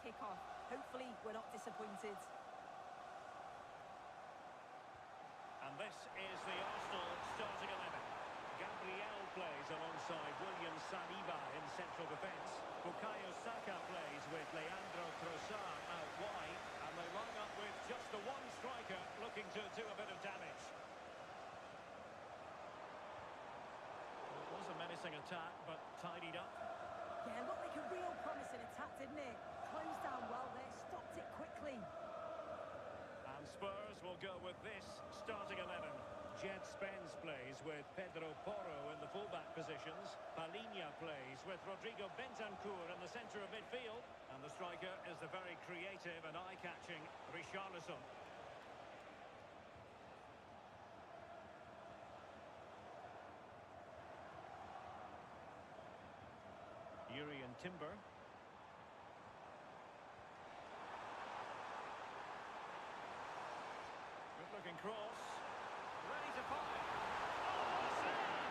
kick-off. Hopefully, we're not disappointed. And this is the Arsenal starting 11. Gabriel plays alongside William Saliba in central defence. Bukayo Saka plays with Leandro Trossard out wide. And they line up with just the one striker looking to do a bit of damage. It was a menacing attack, but tidied up. Yeah, looked like a real promising attack, didn't it? Closed down well there, stopped it quickly. And Spurs will go with this starting 11. Jed Spence plays with Pedro Porro in the fullback positions. Palhinha plays with Rodrigo Bentancur in the centre of midfield. And the striker is the very creative and eye-catching Richarlison. Yuri and Timber. Good-looking cross. Ready to fire. Oh, save!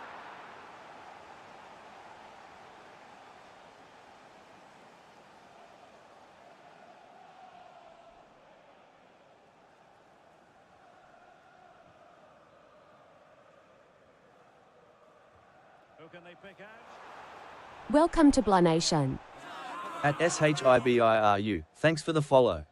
Who can they pick out? Welcome to Blah Nation. At SHIBIRU, thanks for the follow.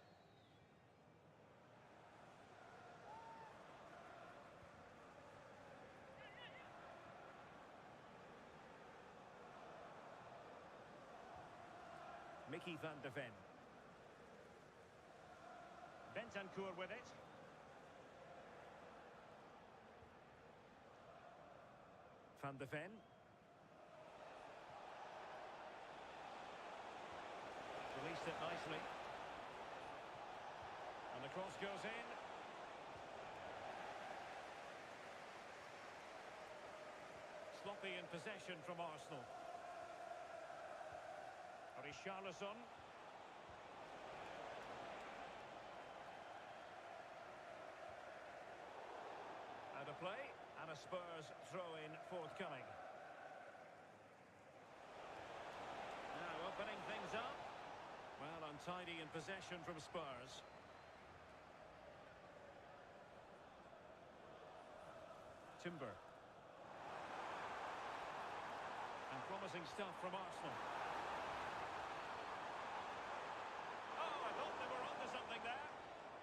Mickey van de Ven. Bentancur with it. Van de Ven. Released it nicely. And the cross goes in. Sloppy in possession from Arsenal. Richarlison. Out of play, and a Spurs throw-in forthcoming. Now opening things up. Well, untidy in possession from Spurs. Timber. And promising stuff from Arsenal.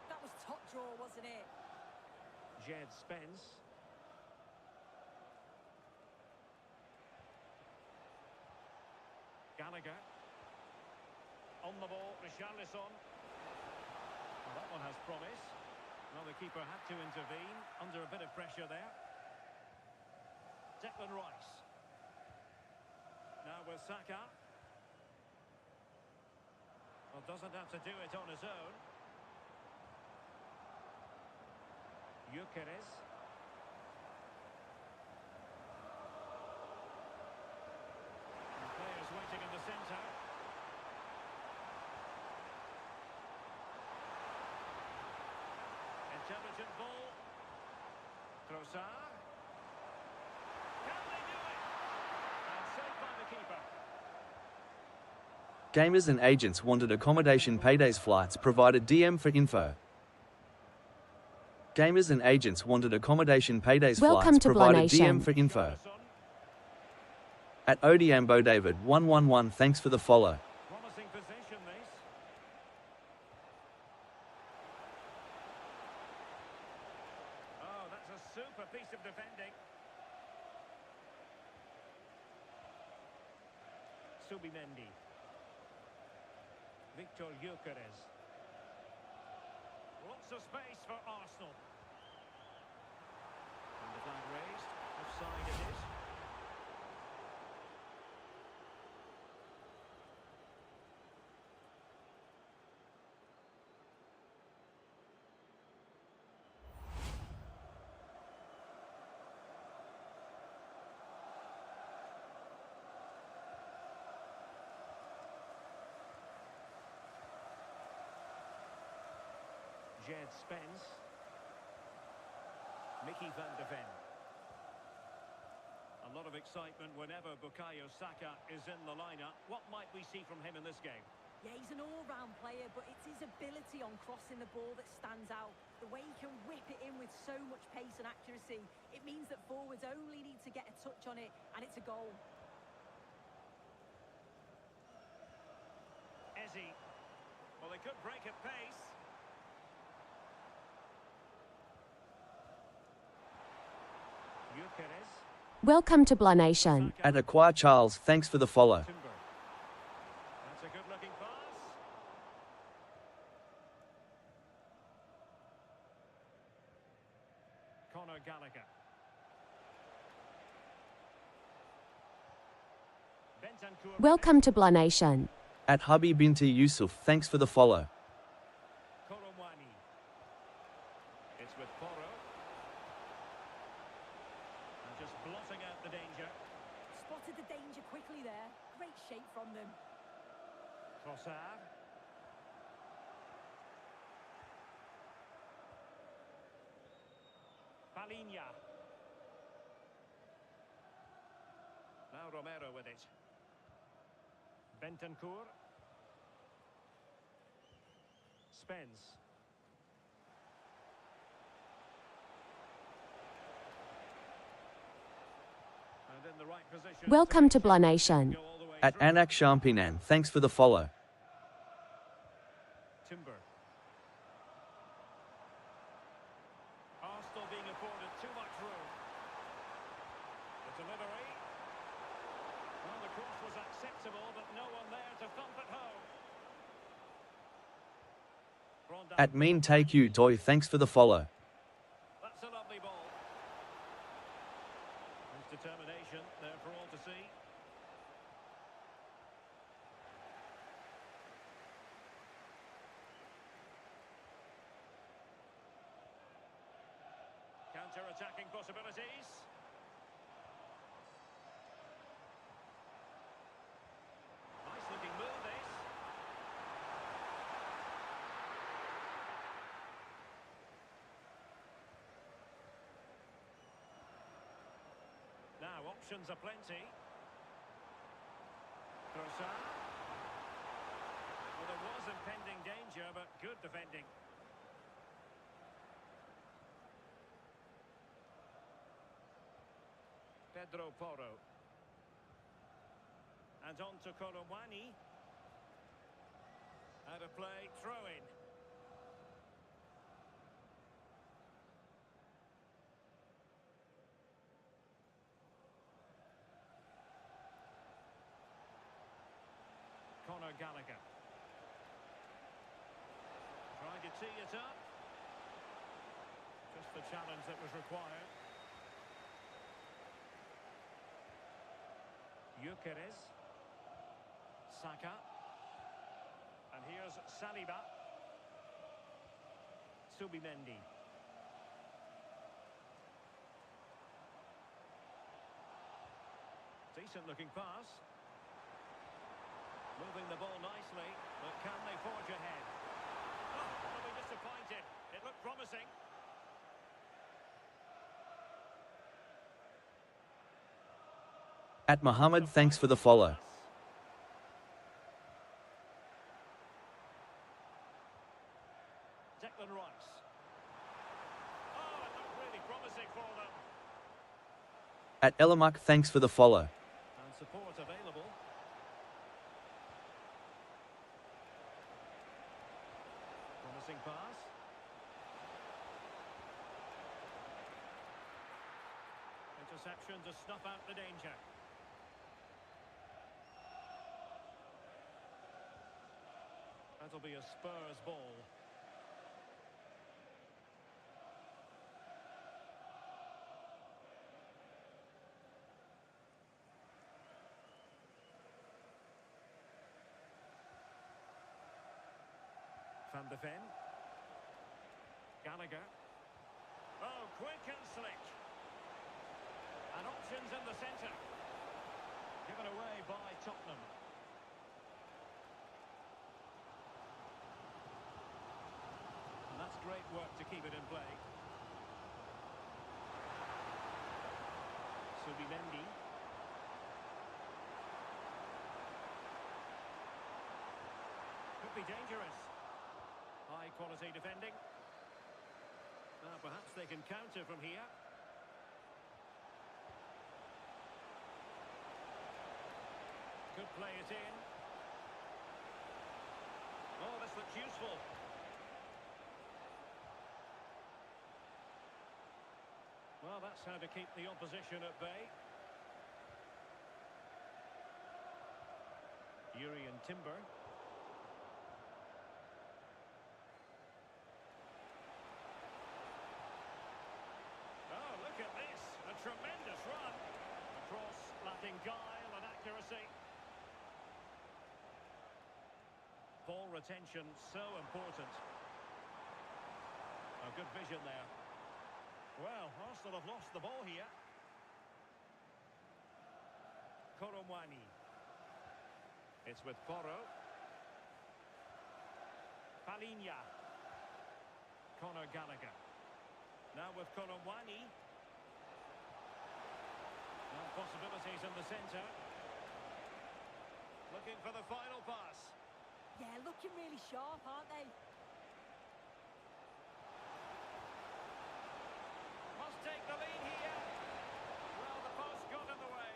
That was top draw, wasn't it? Jed Spence. Gallagher. On the ball, Richarlison. Well, that one has promise. Well, the keeper had to intervene under a bit of pressure there. Declan Rice. Now with Saka. Well, doesn't have to do it on his own. Gyökeres. And players waiting in the centre. Intelligent ball. Trossard. Can they do it? And saved by the keeper. Gamers and agents wanted accommodation paydays flights provided DM for info. Gamers and agents wanted accommodation paydays Welcome flights to Blah provided Nation. DM for info. At Odiambo David 111, thanks for the follow. Promising possession, this. Oh, that's a super piece of defending. Subimendi. Victor Gyökeres. Lots of space for Arsenal. And the flag raised. Offside it is. Jed Spence. Mickey van de Ven. A lot of excitement whenever Bukayo Saka is in the lineup. What might we see from him in this game? Yeah, he's an all-round player, but it's his ability on crossing the ball that stands out. The way he can whip it in with so much pace and accuracy. It means that forwards only need to get a touch on it, and it's a goal. Ezzy. Well, they could break at pace. Gyökeres. Welcome to Blah Nation. At Acquire Charles, thanks for the follow. Timber. That's a good-looking pass. Conor Gallagher. Bentancur. Welcome to Blah Nation. At Hubby Binti Yusuf, thanks for the follow. Koromwani. It's with Poro. And just blotting out the danger. Spotted the danger quickly there. Great shape from them. Trossard. Palinha. Now Romero with it. Bentancur. Spence. And in the right position. Welcome to Blah Nation. Go all the way At through. Anak Shampinan, thanks for the follow. Timber. Arsenal being afforded too much room. The delivery. Well, the cross was acceptable, but no one there to thump it home. Rondon. At Mean Take You Toy, thanks for the follow. That's a lovely ball. There's determination there for all to see. Counter-attacking possibilities. Nice-looking move, this. Now, options are plenty. Trossard. Well, there was impending danger, but good defending. Pedro Porro. And on to Koromwani. Out of play, throw-in. Conor Gallagher. Trying to tee it up. Just the challenge that was required. Gyökeres. Saka. And here's Saliba. Subimendi. Decent looking pass. Moving the ball nicely, but can they forge ahead? Oh, they'll be disappointed. It looked promising. At Muhammad, thanks for the follow. Declan Rice. Oh, it looked really promising for them. At Elamuk, thanks for the follow. And support available. Promising pass. Interception to snuff out the danger. That'll be a Spurs ball. Van de Ven. Gallagher. Oh, quick and slick. And options in the centre. Given away by Tottenham. And that's great work to keep it in play. Subimendi. be dangerous. High quality defending. Perhaps they can counter from here. Could play it in. Oh, this looks useful. Well, that's how to keep the opposition at bay. Yuri and Timber. Oh, look at this. A tremendous run. A cross lacking guile and accuracy. Ball retention so important. A good vision there. Well, Arsenal have lost the ball here. Koromwani. It's with Porro. Palinha. Conor Gallagher. Now with Koromwani. Now possibilities in the centre. Looking for the final pass. Yeah, looking really sharp, aren't they? Must take the lead here. Well, the post got in the way.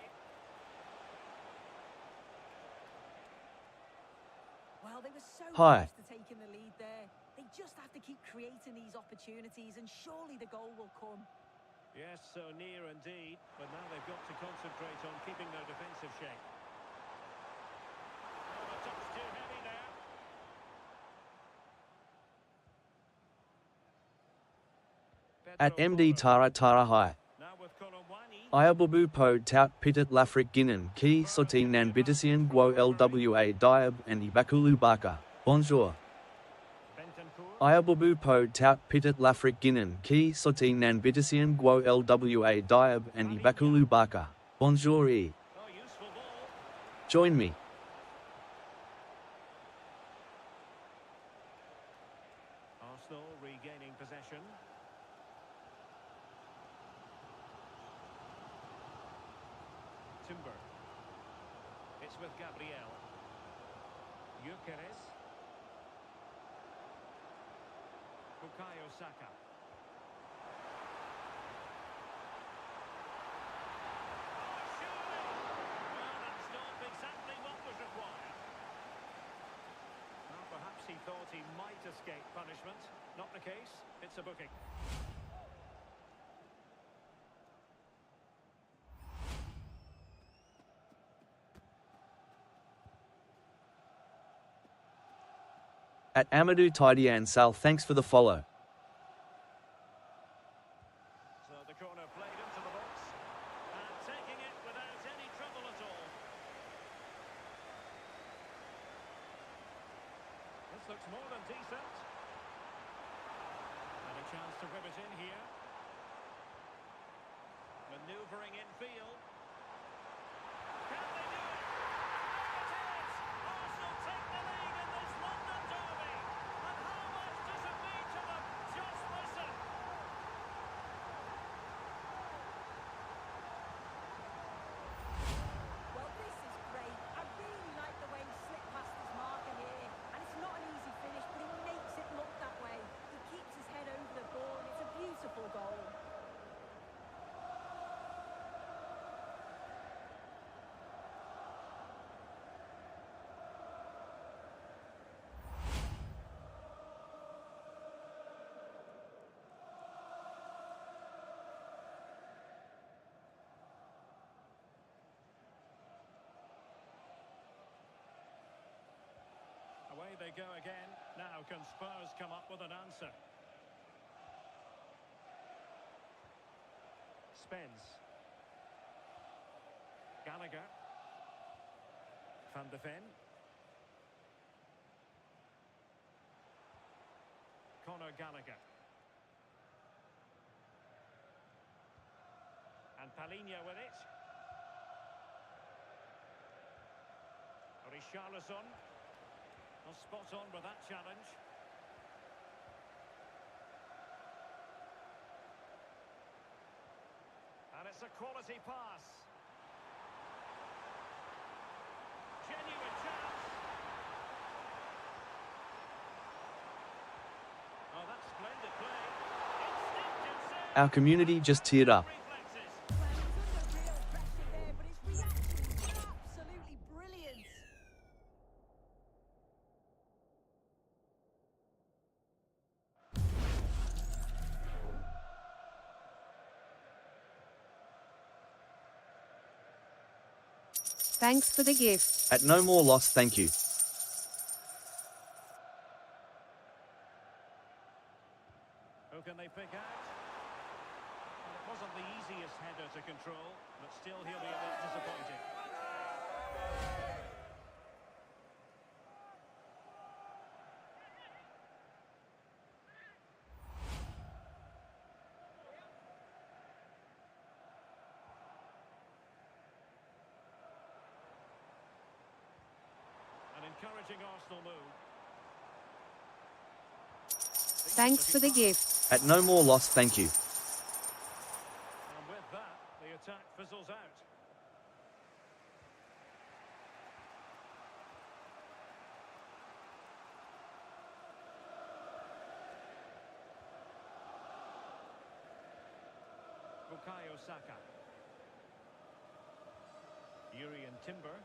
Well, they were so Hi. close to taking the lead there. They just have to keep creating these opportunities, and surely the goal will come. Yes, so near indeed. But now they've got to concentrate on keeping their defensive shape. Oh, the touch too heavy there. At MD Tara Tara High. Now with Koromwani. Ayabubu po tout pitat lafrik ginen ki sotin nan bitisian guo lwa diab and ibakulu baka. Bonjour. Bentancur. Ayabubu po tout pitat lafrik ginen ki sotin nan bitisian guo lwa diab and ibakulu baka. Bonjour e. Oh, useful ball. Join me. Arsenal regaining possession. Timber. It's with Gabriel. Gyökeres. Bukayo Saka. Oh, surely! Well, that's not exactly what was required. Well, perhaps he thought he might escape punishment. Not the case. It's a booking. At Amadou Tidiane Sal, thanks for the follow. So the corner played into the box. And taking it without any trouble at all. This looks more than decent. And a chance to whip it in here. Manoeuvring in field. Can they do it? And there it is! Arsenal take the lead in this London derby. And how much does it mean to them? Just listen. Well, this is great. I really like the way he slipped past his marker here. And it's not an easy finish, but he makes it look that way. He keeps his head over the ball, and it's a beautiful goal. Away they go again. Now can Spurs come up with an answer? Spence. Gallagher. Van de Ven. Conor Gallagher. And Palinha with it. Richarlison. Well, spot on with that challenge. And it's a quality pass. Genuine chance. Our community just teared up. Reflexes. Well, he's under real pressure there, but his reactions were absolutely brilliant. Thanks for the gift. At no more loss, thank you. Who can they pick out? Well, it wasn't the easiest header to control, but still he'll be a bit disappointed. An encouraging Arsenal move. Thanks for the gift. At no more loss, thank you. And with that, the attack fizzles out. Bukayo Saka. Urian Timber.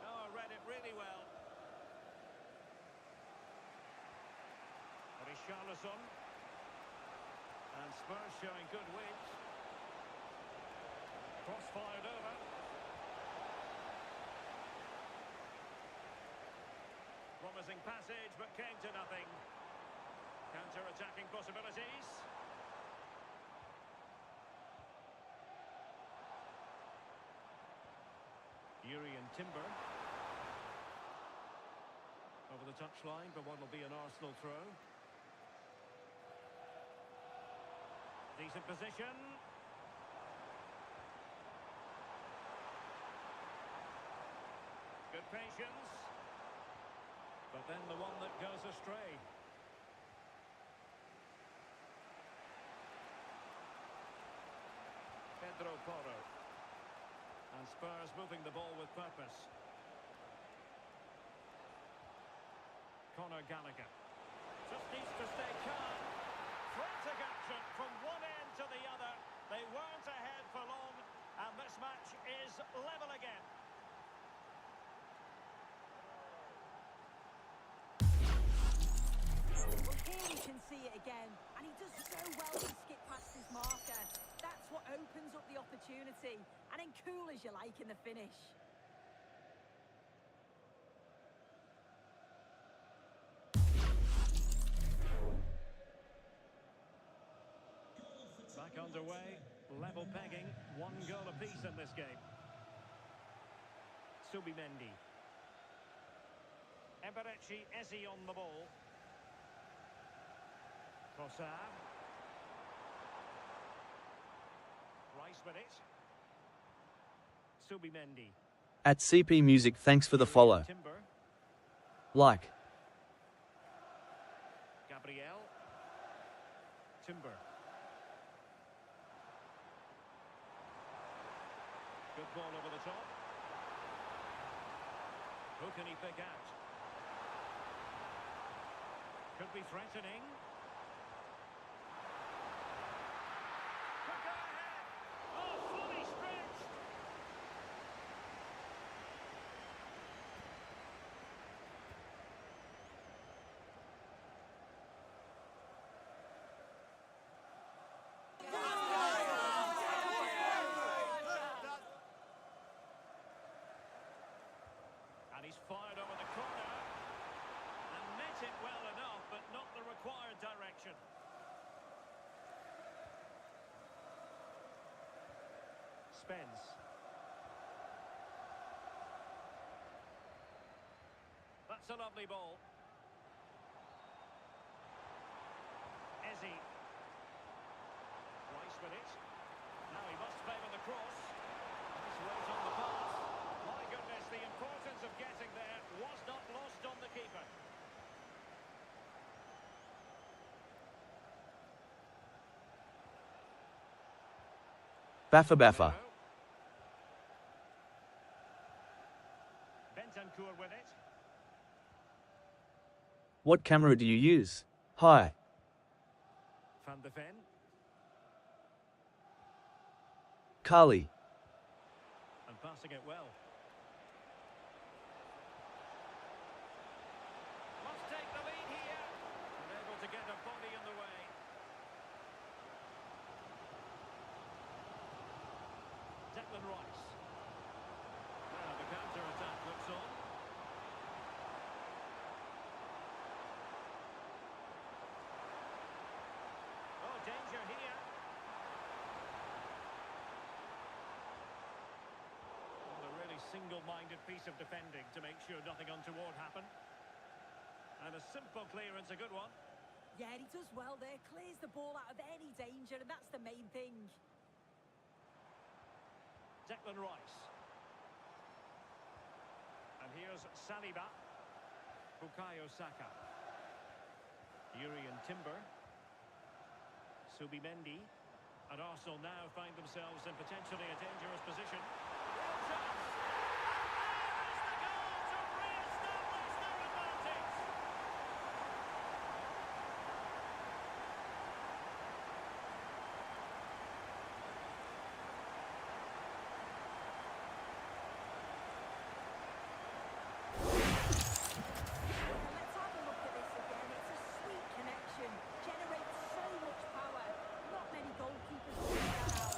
Oh, read it really well. Richarlison. And Spurs showing good width. Cross fired over. Promising passage, but came to nothing. Counter-attacking possibilities. Urian Timber. Over the touchline, but what will be an Arsenal throw. Decent position. Good patience. But then the one that goes astray. Pedro Porro. And Spurs moving the ball with purpose. Conor Gallagher. Just needs to stay calm. Frantic action from one end to the other. They weren't ahead for long, and this match is level again. Well, here we can see it again, and he does so well to skip past his marker. That's what opens up the opportunity, and then cool as you like in the finish. Back underway, level pegging, 1 goal apiece in this game. Subimendi. Eberechi Eze on the ball. Trossard. Rice with it. Subimendi. At CP Music, thanks for the follow. Timber. Like. Gabriel. Timber. Good ball over the top. Who can he pick out? Could be threatening. Could go ahead. Oh, fully stretched. And he's fired over the corner and met it well enough, but not the required direction. Spence. That's a lovely ball. Eze. Rice with it. Now he must favour the cross. Nice weight on the pass. My goodness, the importance of getting there was not lost on the keeper. Baffa. Bentancur with it. What camera do you use? Hi. Van de Ven. Kali. And passing it well. Must take the lead here. Unable to get a body in the way. Declan Rice. Now the counter-attack looks on. Oh, danger here. A really single-minded piece of defending to make sure nothing untoward happened. And a simple clearance, a good one. Yeah, he does well there. Clears the ball out of any danger, and that's the main thing. Declan Rice. And here's Saliba. Bukayo Saka. Yuri and Timber. Subimendi. And Arsenal now find themselves in potentially a dangerous position. Real chance. And there is the goal to re-establish their advantage. Let's have a look at this again. It's a sweet connection. Generates so much power. Not many goalkeepers can get that out.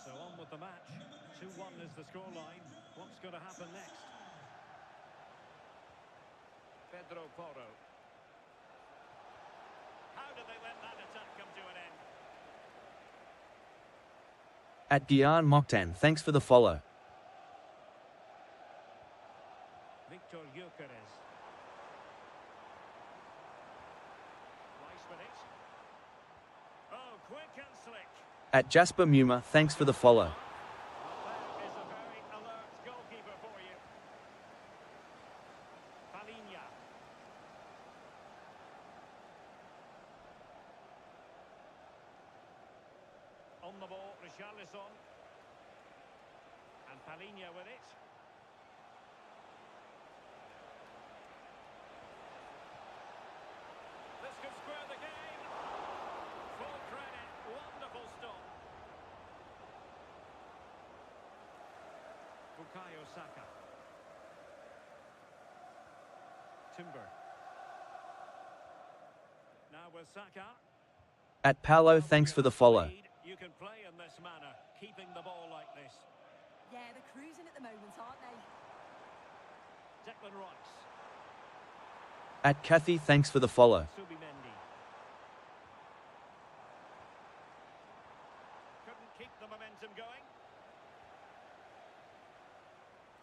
So on with the match. 2-1 is the scoreline. What's going to happen next? Pedro Porro. How did they let that attack come to an end? At Gian Mokhtan, thanks for the follow. Victor Gyökeres. Rice with it. Oh, quick and slick. At Jasper Muma, thanks for the follow. Well, that is a very alert goalkeeper for you. Palinha. On the ball, Richarlison. And Palinha with it. This could square the game. Full credit. Wonderful stop. Bukayo Saka. Timber. Now with Saka. At Paolo, thanks for the follow. You can play in this manner, keeping the ball like this. Yeah, they're cruising at the moment, aren't they? Declan Rice. At Kathy, thanks for the follow. Subimendi. Couldn't keep the momentum going.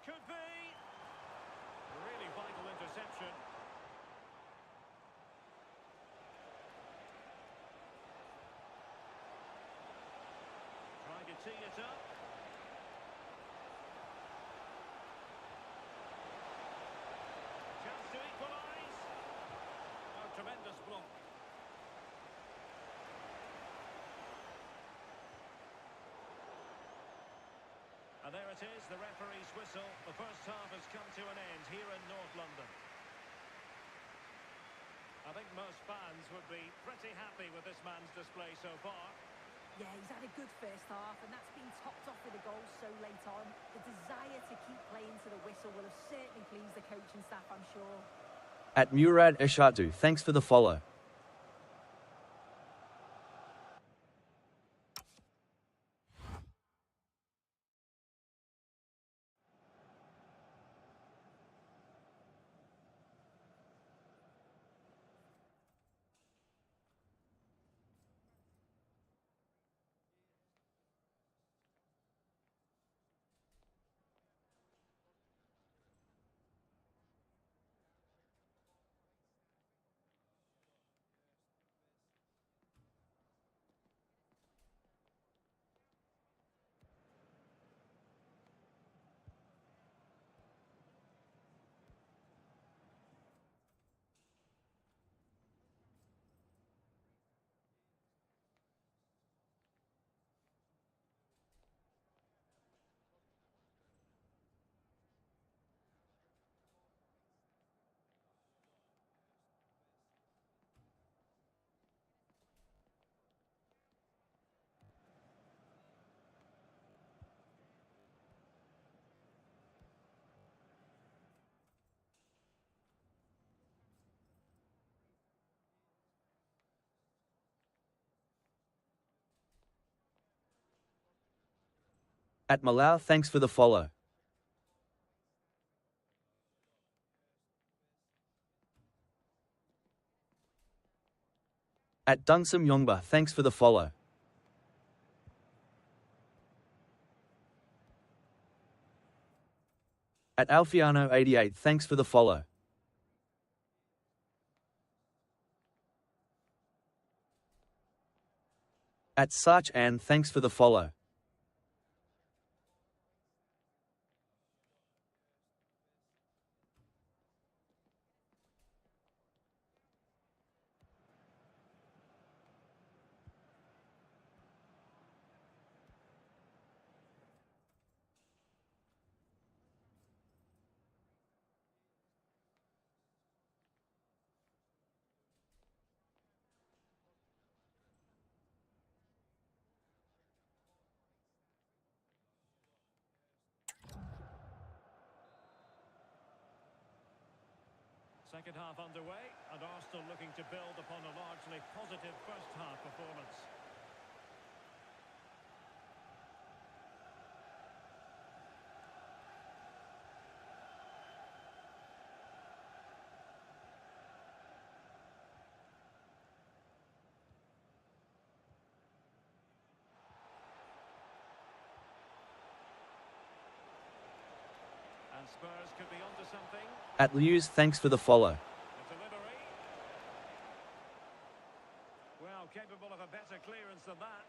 Could be. Really vital interception. Trying to tee it up. Chance to equalise. Oh, tremendous block. And there it is, the referee's whistle. The first half has come to an end here in North London. I think most fans would be pretty happy with this man's display so far. Yeah, he's had a good first half, and that's been topped off with a goal so late on. The desire to keep playing to the whistle will have certainly pleased the coaching staff, I'm sure. At Murad Eshatu, thanks for the follow. At Malau, thanks for the follow. At Dunsum Yongba, thanks for the follow. At Alfiano88, thanks for the follow. At Sarch Ann, thanks for the follow. Second half underway, and Arsenal looking to build upon a largely positive first half performance. And Spurs could be onto something. At Liu's, thanks for the follow. The delivery. Well, capable of a better clearance than that.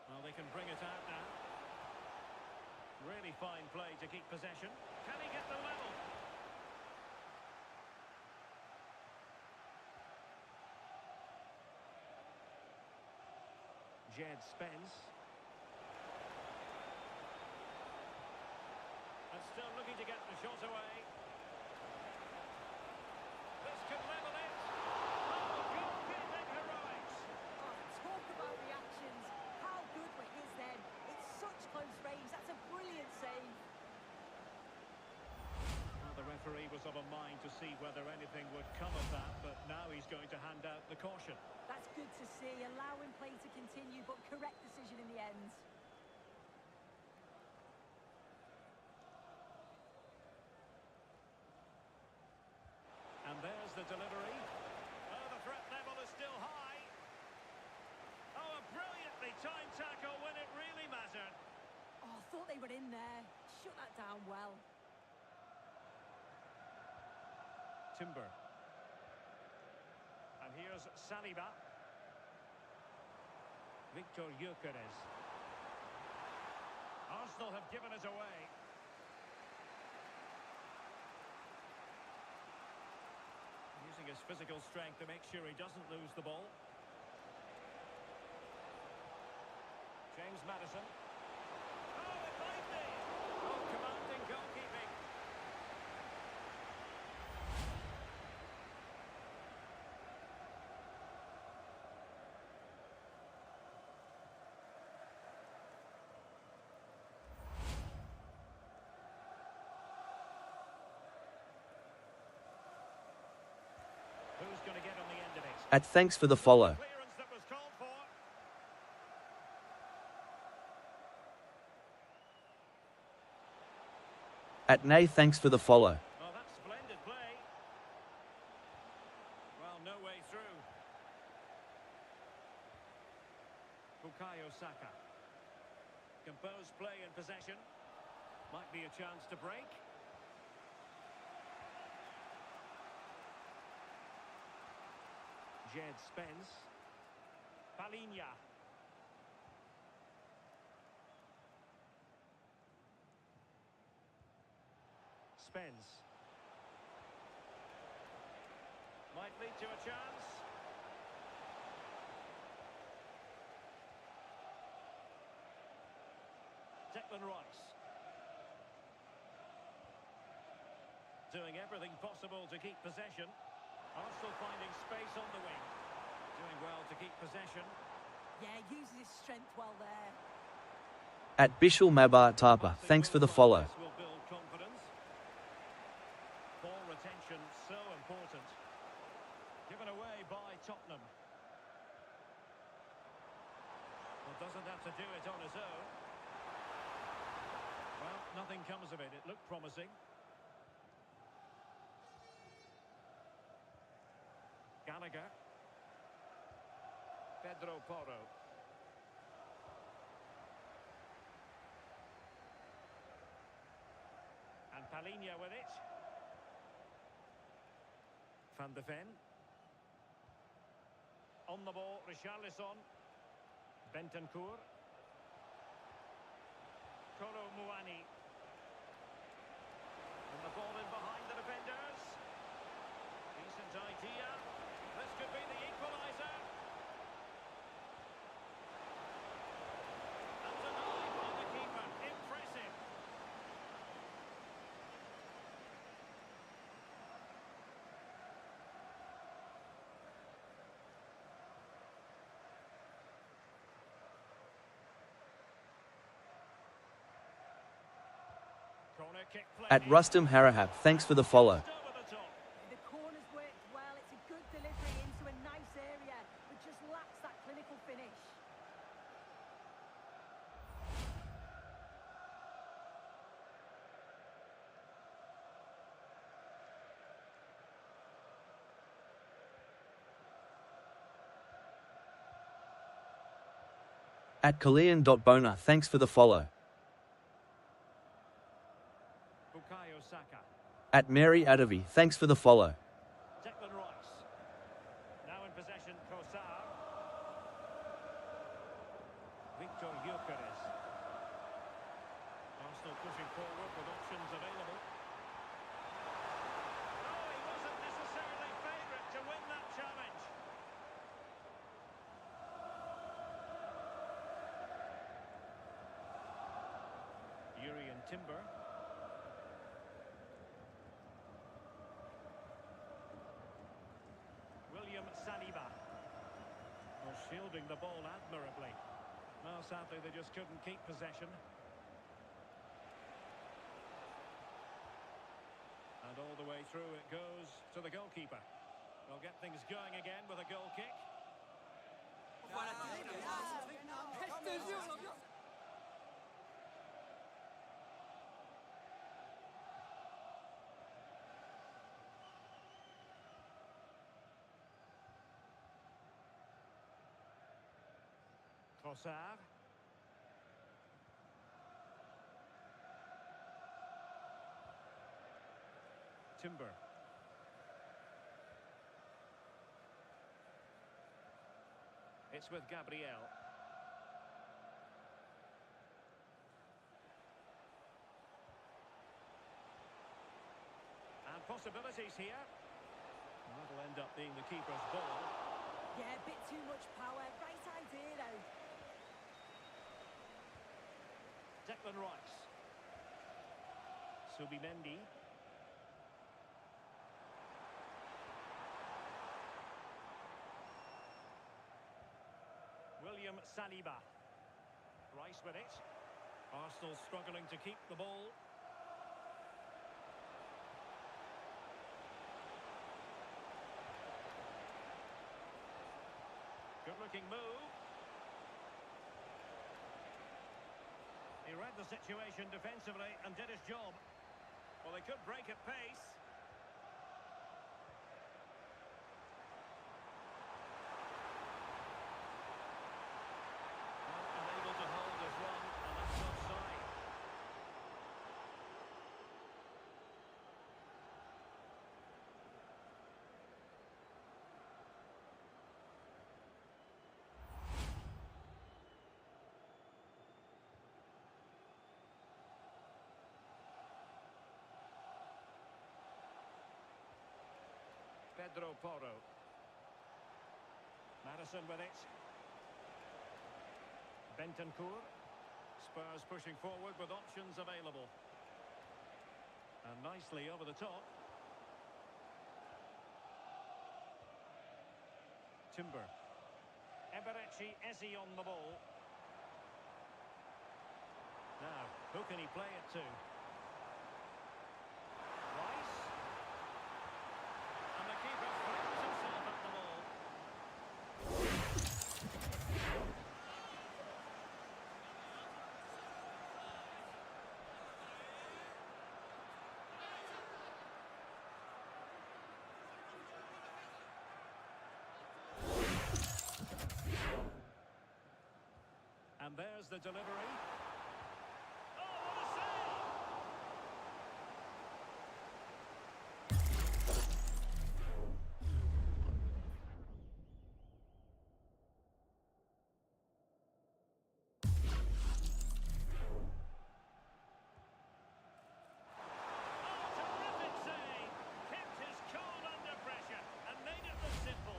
Well, they can bring it out now. Really fine play to keep possession. Can he get the level? Jed Spence. And still looking to get the shot away. This could level it. Oh, goalkeeping heroics. Oh, talk about reactions. How good were his then? It's such close range. That's a brilliant save. Well, the referee was of a mind to see whether anything would come of that, but now he's going to hand out the caution. That's good to see. Allowing play to continue, but correct decision in the end. And there's the delivery. Oh, the threat level is still high. Oh, a brilliantly timed tackle when it really mattered. Oh, I thought they were in there. Shut that down well. Timber. And here's Saliba. Victor Gyökeres. Arsenal have given it away. Using his physical strength to make sure he doesn't lose the ball. James Maddison. Oh, it might be! Oh, commanding goalkeeping. Who's going to get on the end of it? At thanks for the follow. Clearance that was called for. At Nay, thanks for the follow. Oh, that's splendid play. Well, no way through. Bukayo Saka. Composed play in possession. Might be a chance to break. Jed Spence. Palinha. Spence. Might lead to a chance. Declan Rice. Doing everything possible to keep possession. Arsenal finding space on the wing. Doing well to keep possession. Yeah, uses his strength well there. At Bishal Mabar Tapa, thanks for the follow. This will build confidence. Ball retention so important. Given away by Tottenham. Well, doesn't have to do it on his own. Well, nothing comes of it. It looked promising. Gallagher. Pedro Porro. And Palinha with it. Van de Ven. On the ball, Richarlison. Bentancur. Kolo Muani. And the ball in behind the defenders. Decent idea. This could be the equaliser. And denied by the keeper. Impressive. Corner kick play. At Rustam Harahap, thanks for the follow. Over the top. The corner's worked well. It's a good delivery into a nice area, but just lacks that clinical finish. At Kalian.Bona, thanks for the follow. Bukayo Saka. At Mary Adavi, thanks for the follow. Declan Rice. Now in possession, Kosar. Victor Gyökeres. Arsenal pushing forward with options available. No, he wasn't necessarily favourite to win that challenge. Urian Timber. William Saliba. Well, shielding the ball admirably. Well, sadly, they just couldn't keep possession. And all the way through it goes to the goalkeeper. They'll get things going again with a goal kick. Trossard. Timber. It's with Gabriel. And possibilities here. That'll end up being the keeper's ball. Yeah, a bit too much power. Right idea, though. Declan Rice. Subimendi. William Saliba. Rice with it. Arsenal struggling to keep the ball. Good-looking move. He read the situation defensively and did his job. Well, they could break at pace. Unable to hold his run, and that's offside. Pedro Porro. Madison with it. Bentancur. Spurs pushing forward with options available. And nicely over the top. Timber. Eberechi Eze on the ball. Now, who can he play it to? Rice. And the keeper throws himself at the ball. the delivery. Oh, what a save! Oh, terrific save! Kept his cool under pressure and made it look simple.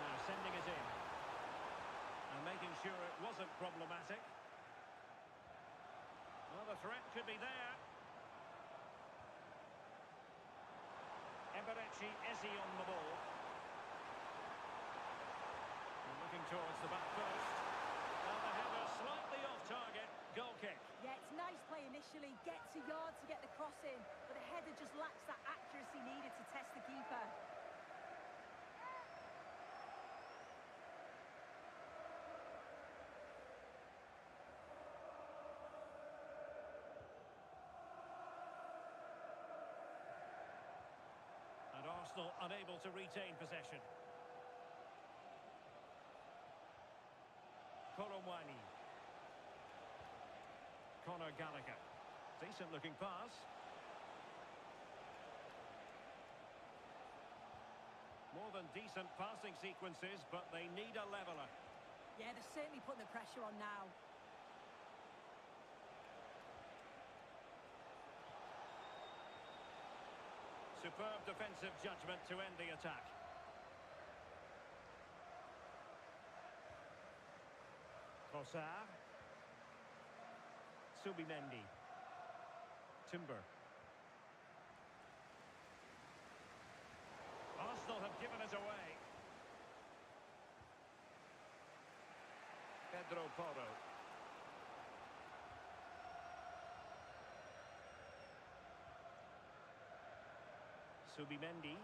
Now sending it in. And making sure it wasn't problematic. Well, the threat could be there. Eberechi Eze on the ball. And looking towards the back post. And the header slightly off target. Goal kick. Yeah, it's nice play initially, gets a yard to get the cross in, but the header just lacks that accuracy needed to test the keeper. And Arsenal unable to retain possession. Kolomwani. Conor Gallagher. Decent looking pass. More than decent passing sequences, but they need a leveller. Yeah, they're certainly putting the pressure on now. Superb defensive judgment to end the attack. Trossard. Subimendi. Timber. Arsenal have given it away. Pedro Porro. Subimendi.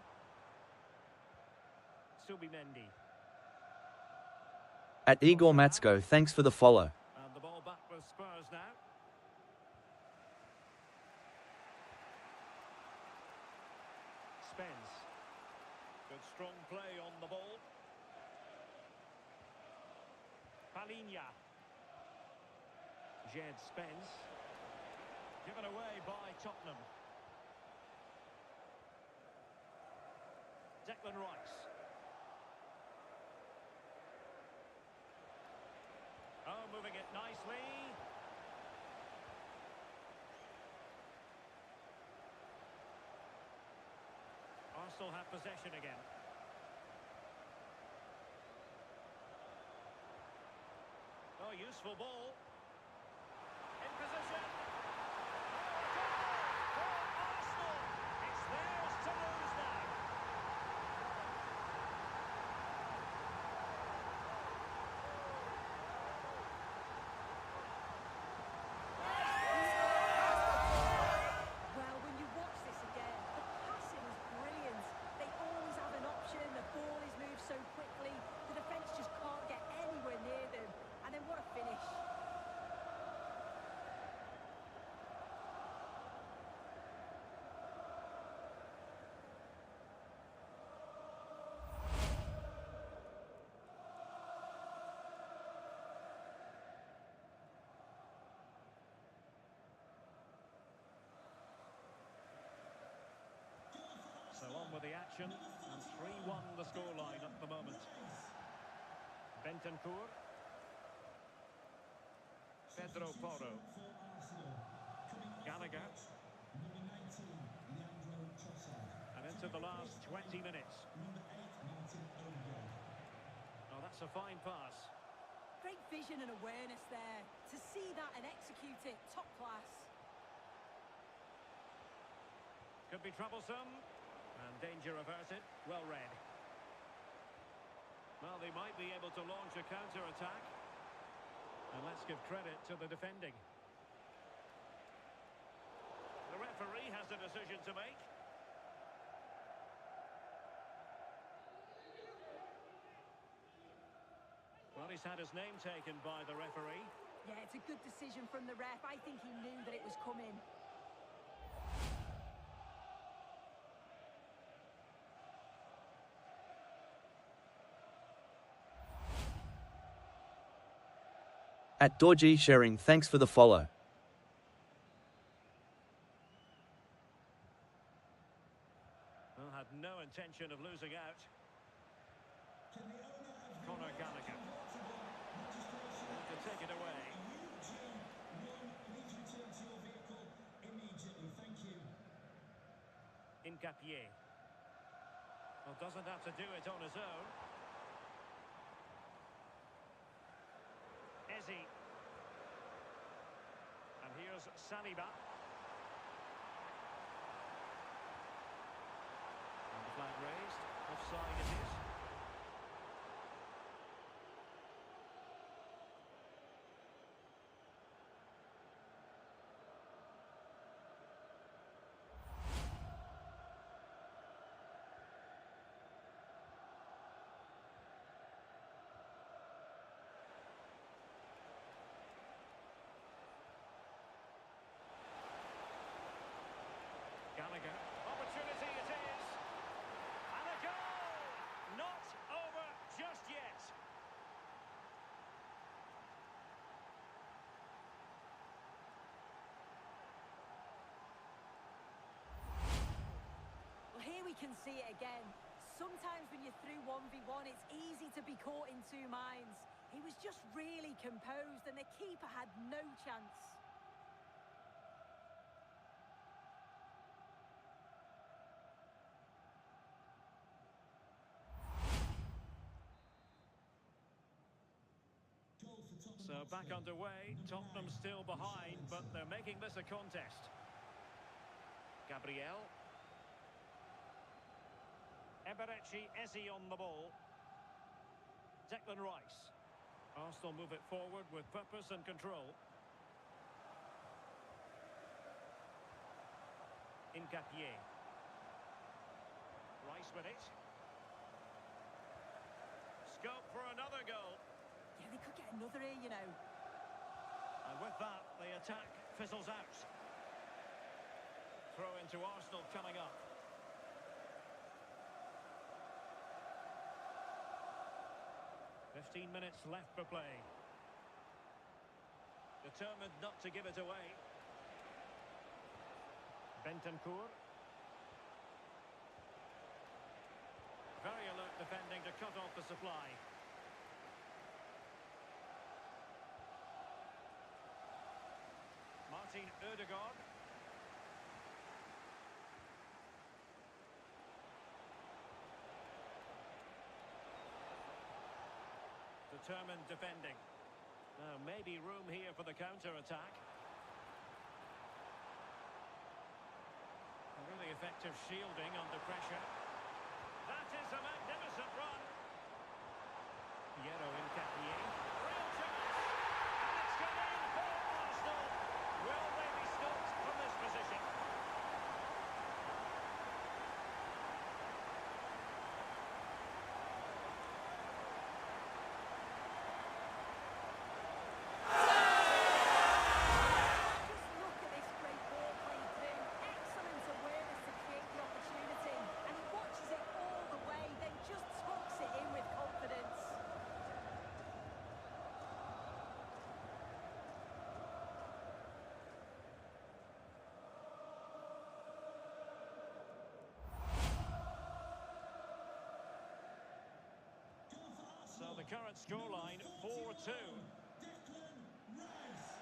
Subimendi. At Igor Matsko, thanks for the follow. And the ball back with Spurs now. Spence. Good strong play on the ball. Palinha. Jed Spence. Given away by Tottenham. Declan Rice. Oh, moving it nicely. Arsenal have possession again. Oh, useful ball. In position. Oh, Arsenal. It's theirs to lose now. Well, when you watch this again, the passing is brilliant. They always have an option, the ball is moved so quickly, the defence just can't get anywhere near them. And then what a finish. So on with the action, and 3-1 the scoreline at the moment. Bentancur. Pedro Porro. Gallagher. And into the last 20 minutes. Oh, that's a fine pass. Great vision and awareness there. To see that and execute it, top class. Could be troublesome. And danger averted. Well read. Well, they might be able to launch a counter-attack. And let's give credit to the defending. The referee has a decision to make. Well, he's had his name taken by the referee. Yeah, it's a good decision from the ref. I think he knew that it was coming. At Dorji sharing, thanks for the follow. Well, had no intention of losing out. Conor Gallagher. To take it away. Incapié. Well, doesn't have to do it on his own. Ezzy. And here's Saliba. And the flag raised. Offside it is. Gallagher. Opportunity it is. And a goal! Not over just yet. Well, here we can see it again. Sometimes when you're through 1v1, it's easy to be caught in two minds. He was just really composed and the keeper had no chance. So back underway, Tottenham still behind, but they're making this a contest. Gabriel. Eberechi Eze on the ball. Declan Rice. Arsenal move it forward with purpose and control. Incapié. Rice with it. Scope for another goal. Yeah, they could get another here, you know. And with that, the attack fizzles out. Throw into Arsenal coming up. "15 minutes left for play. Determined not to give it away. Bentancur. Very alert defending to cut off the supply. Martin Ødegaard. Determined defending. Now maybe room here for the counter-attack. Really effective shielding under pressure. That is a magnificent run. Piero Incapié. Real chance. And it's come in for Arsenal. Will they be stopped from this position? Just look at this great ball played through. Excellent awareness to create the opportunity. And he watches it all the way, then just tucks it in with confidence. So the current scoreline, 4-2.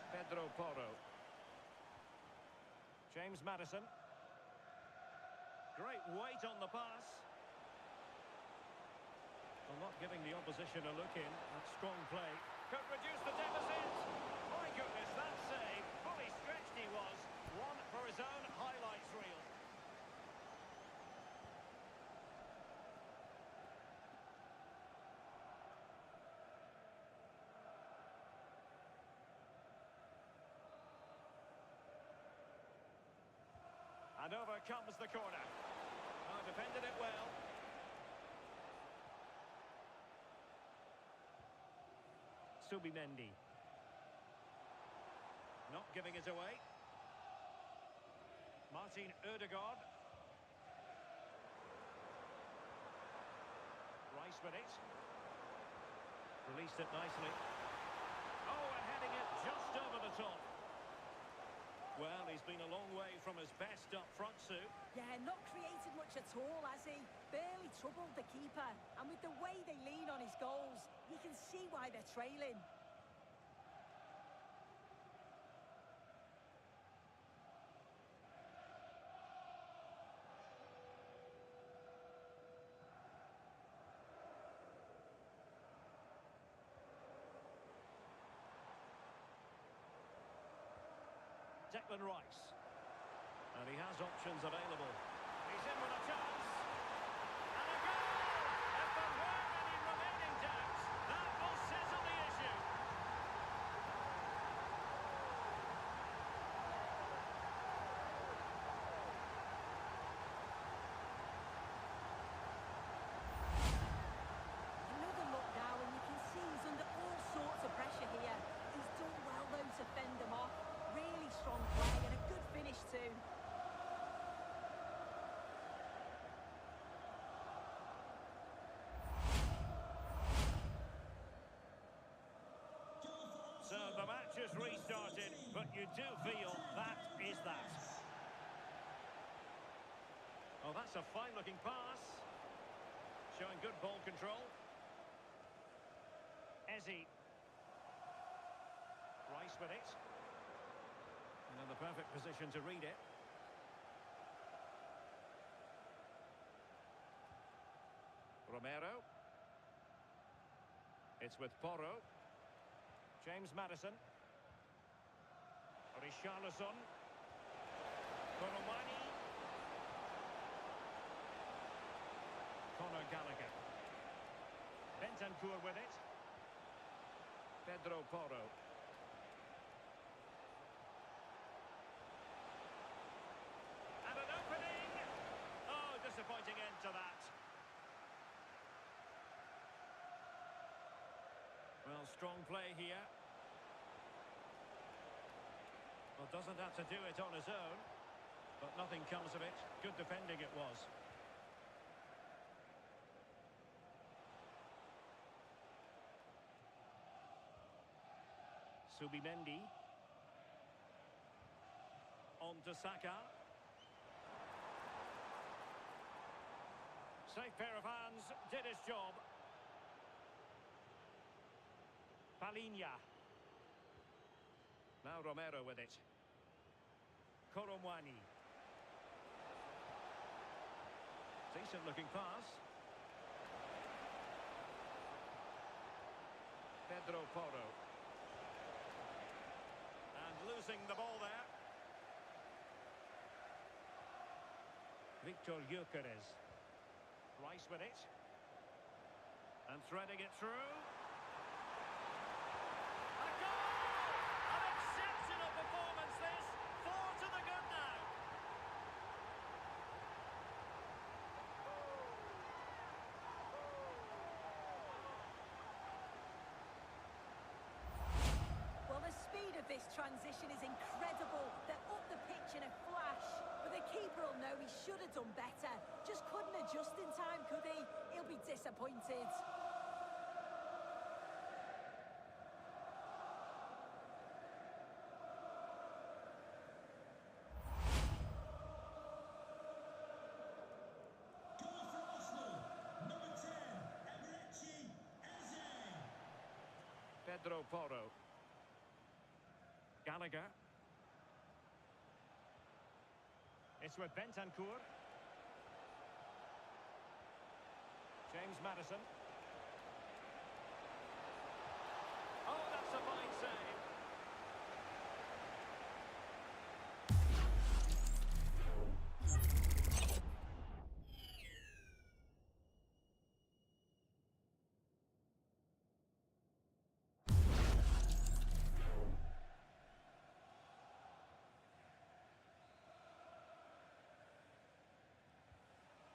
Pedro Porro. James Maddison. Great weight on the pass. Well, not giving the opposition a look in. That's strong play. Could reduce the deficit. My goodness, that save. Fully stretched he was. One for his own highlights reel. And over comes the corner. Oh, defended it well. Subimendi. giving it away. Martin Ødegaard. Rice with it. Released it nicely. Oh, and heading it just over the top. Well, he's been a long way from his best up front, Sue. Yeah, not created much at all, has he? Barely troubled the keeper. And with the way they lean on his goals, you can see why they're trailing. Declan Rice. And he has options available. He's in with a chance. And a goal! If there weren't any remaining doubts, that will settle the issue. Another look now, and you can see he's under all sorts of pressure here. He's done well, though, to fend them off. Really strong play and a good finish too. So the match has restarted, but you do feel that is that. Oh, that's a fine-looking pass. Showing good ball control. Ezzy. Rice with it. And in the perfect position to read it. Romero. It's with Porro. James Maddison. Richarlison. Koromani. Conor Gallagher. Bentancur with it. Pedro Porro. And an opening! Oh, disappointing end to that. Well, strong play here. Well, doesn't have to do it on his own, but nothing comes of it. Good defending it was. Subimendi. On to Saka. Safe pair of hands, did his job. Palinha. Now Romero with it. Koromani. Decent looking pass. Pedro Porro. And losing the ball there. Victor Gyökeres. Rice with it. And threading it through. A goal! An exceptional performance this. 4 to the good now. Well, the speed of this transition is incredible. They're up the pitch in a flash. But the keeper will know he should have done better. Just couldn't adjust in time, could he? He'll be disappointed. Pedro Porro. Gallagher. It's with Bentancur. James Maddison. Oh, that's a fine save.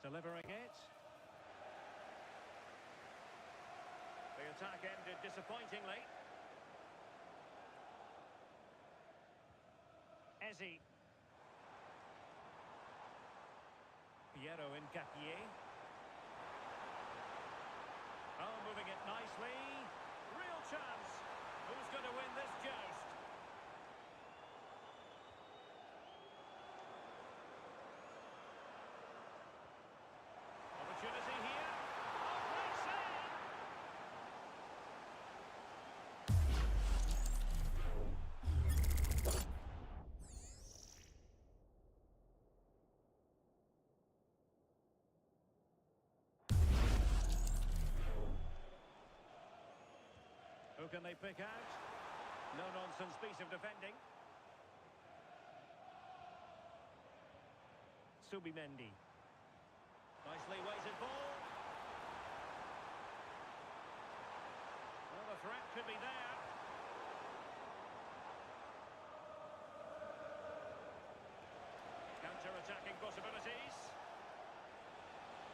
Delivering it. The attack ended disappointingly. Eze. Piero Incapié. Oh, moving it nicely. Real chance. Who's going to win this joust? Opportunity here. Oh, great save! Who can they pick out? No-nonsense piece of defending. Subimendi. Nicely weighted ball. Well, the threat could be there. Counter-attacking possibilities.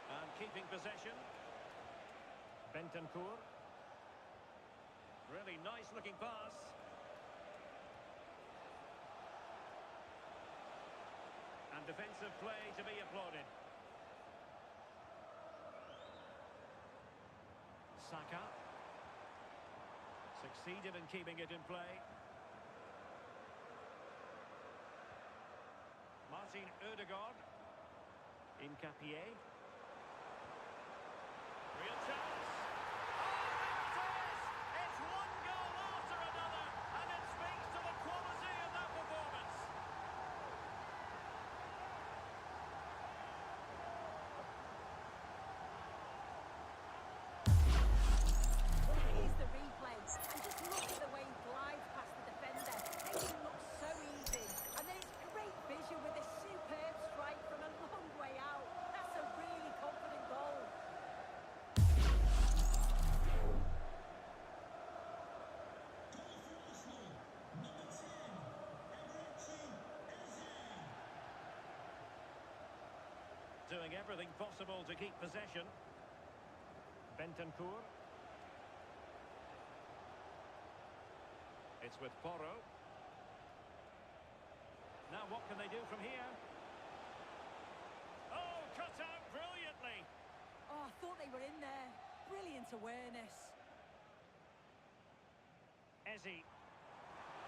And keeping possession. Bentancur. Really nice looking pass. And defensive play to be applauded. Saka. Succeeded in keeping it in play. Martin Ødegaard. Incapié. Real chance. Doing everything possible to keep possession. Bentancur. It's with Porro. Now what can they do from here? Oh, cut out brilliantly. Oh, I thought they were in there. Brilliant awareness. Eze.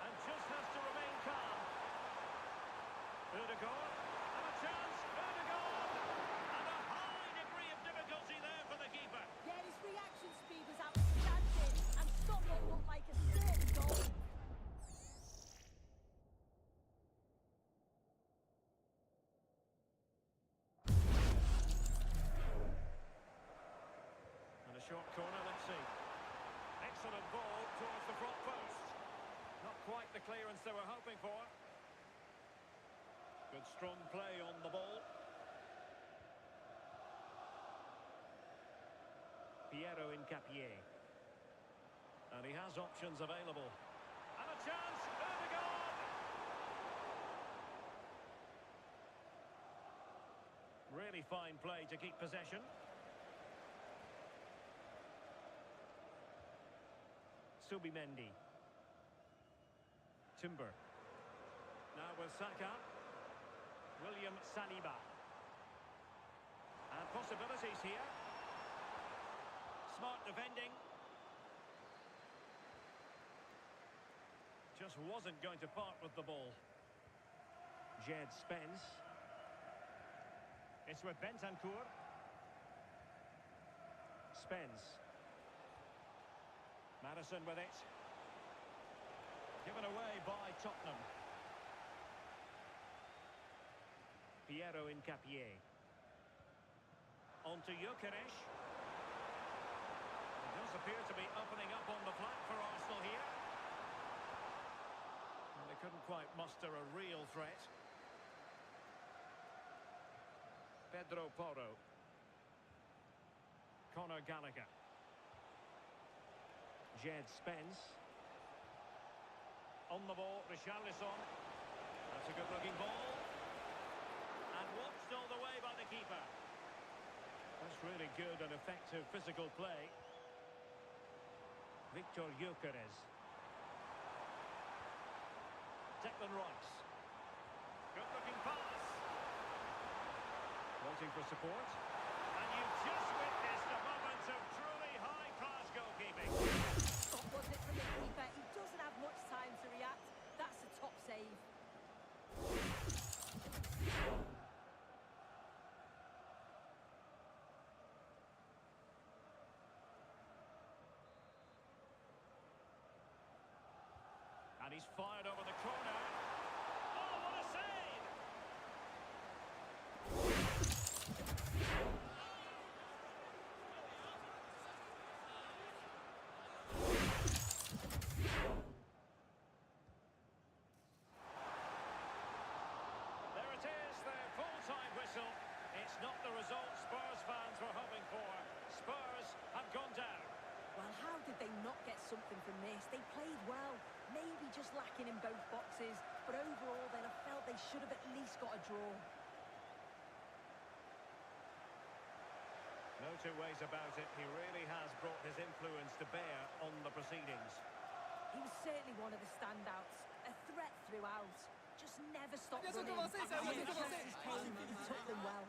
And just has to remain calm. Ødegaard. And a chance. Ødegaard. And a high degree of difficulty there for the keeper. Yeah, his reaction speed was outstanding and stopped what looked like a certain goal. And a short corner, let's see. Excellent ball towards the front post. Not quite the clearance they were hoping for. Good strong play on the ball. Piero Incapié. And he has options available. And a chance, Ødegaard! Really fine play to keep possession. Subimendi. Timber. Now with Saka. William Saliba. And possibilities here. Smart defending. Just wasn't going to part with the ball. Jed Spence. It's with Bentancur. Spence. Madison with it. Given away by Tottenham. Piero Incapié. On to Gyökeres. It does appear to be opening up on the flank for Arsenal here. And they couldn't quite muster a real threat. Pedro Porro. Conor Gallagher. Jed Spence. On the ball, Richarlison. That's a good-looking ball. And watched all the way by the keeper. That's really good and effective physical play. Victor Gyökeres. Declan Rice. Good-looking pass. Waiting for support. And you've just witnessed a moment of truly high-class goalkeeping. What was it from the keeper? He doesn't have much time to react. That's a top save. And he's fired over the corner. Oh, what a save! There it is, the full-time whistle. It's not the result Spurs fans were hoping for. Spurs have gone down. Well, how did they not get something from this? They played well, maybe just lacking in both boxes, but overall they'll have felt they should have at least got a draw. No two ways about it. He really has brought his influence to bear on the proceedings. He was certainly one of the standouts, a threat throughout, just never stopped running. When the chances came, he took them well.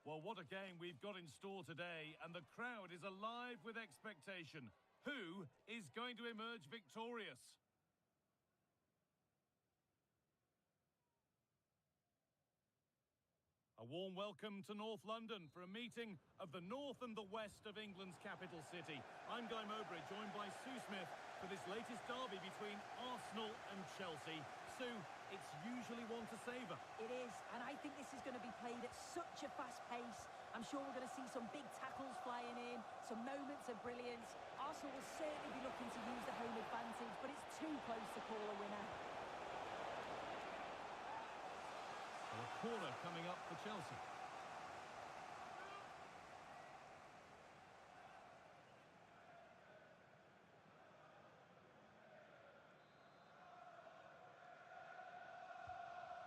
Well, what a game we've got in store today, and the crowd is alive with expectation. Who is going to emerge victorious? A warm welcome to North London for a meeting of the North and the West of England's capital city. I'm Guy Mowbray, joined by Sue Smith for this latest derby between Arsenal and Chelsea. Sue, it's usually one to savour. It is, and I think this is going to be played at such a fast pace. I'm sure we're going to see some big tackles flying in, some moments of brilliance. Arsenal will certainly be looking to use the home advantage, but it's too close to call a winner. A corner coming up for Chelsea.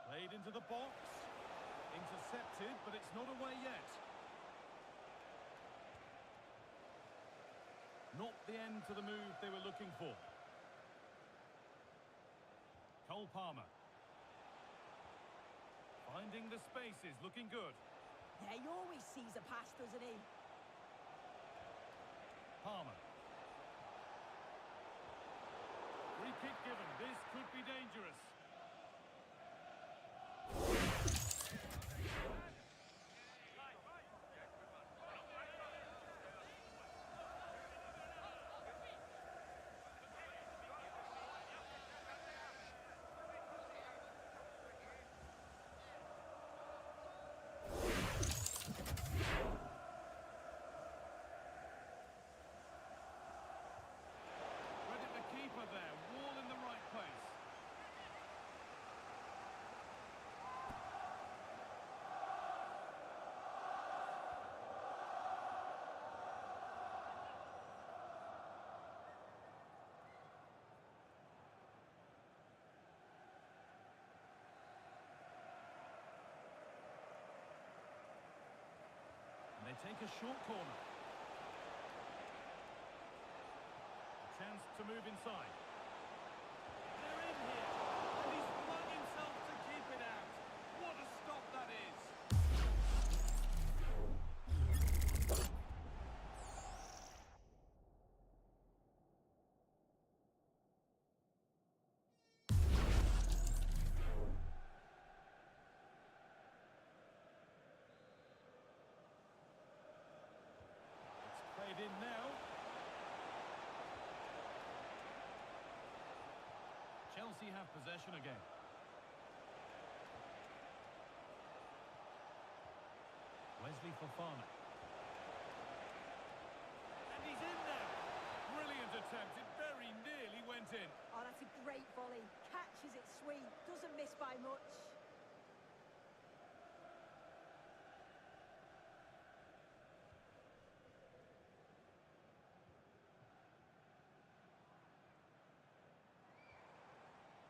Played into the box. Intercepted, but it's not away yet. Not the end to the move they were looking for. Cole Palmer. Finding the spaces, looking good. Yeah, he always sees a pass, doesn't he? Palmer. Free kick given. This could be dangerous. Credit the keeper there. Wall in the right place. And they take a short corner. chance to move inside. They're in here, and he's flung himself to keep it out. What a stop that is! It's played in now. Chelsea have possession again. Wesley Fofana. And he's in there. Brilliant attempt. It very nearly went in. Oh, that's a great volley. Catches it sweet. Doesn't miss by much.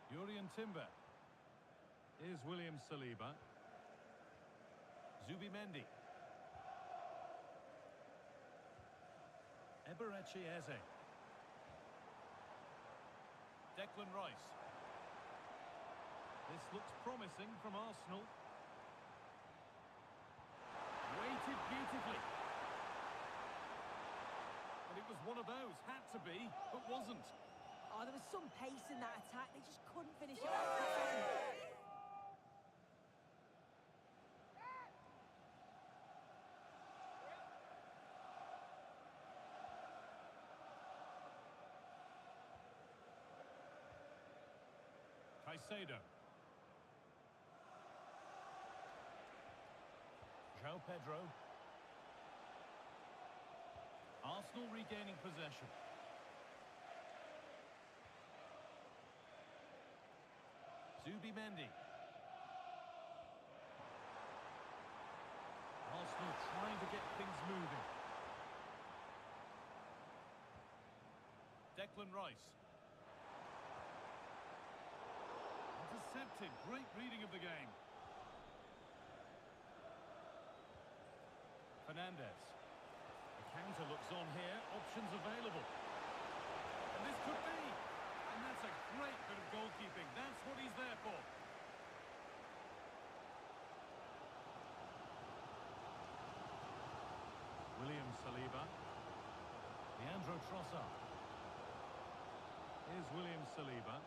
Jurrien Timber. Here's William Saliba. Zubimendi. Eberechi Eze. Declan Rice. This looks promising from Arsenal. Weighted beautifully. And it was one of those. Had to be, but wasn't. Oh, there was some pace in that attack. They just couldn't finish it off. Caicedo. João Pedro. Arsenal regaining possession. Zubimendi. Arsenal trying to get things moving. Declan Rice. Intercepted. Great reading of the game. Fernandes. The counter looks on here. Options available. And this could be. And that's a great bit of goalkeeping. That's what he's there for. William Saliba. Leandro Trossard. Here's William Saliba.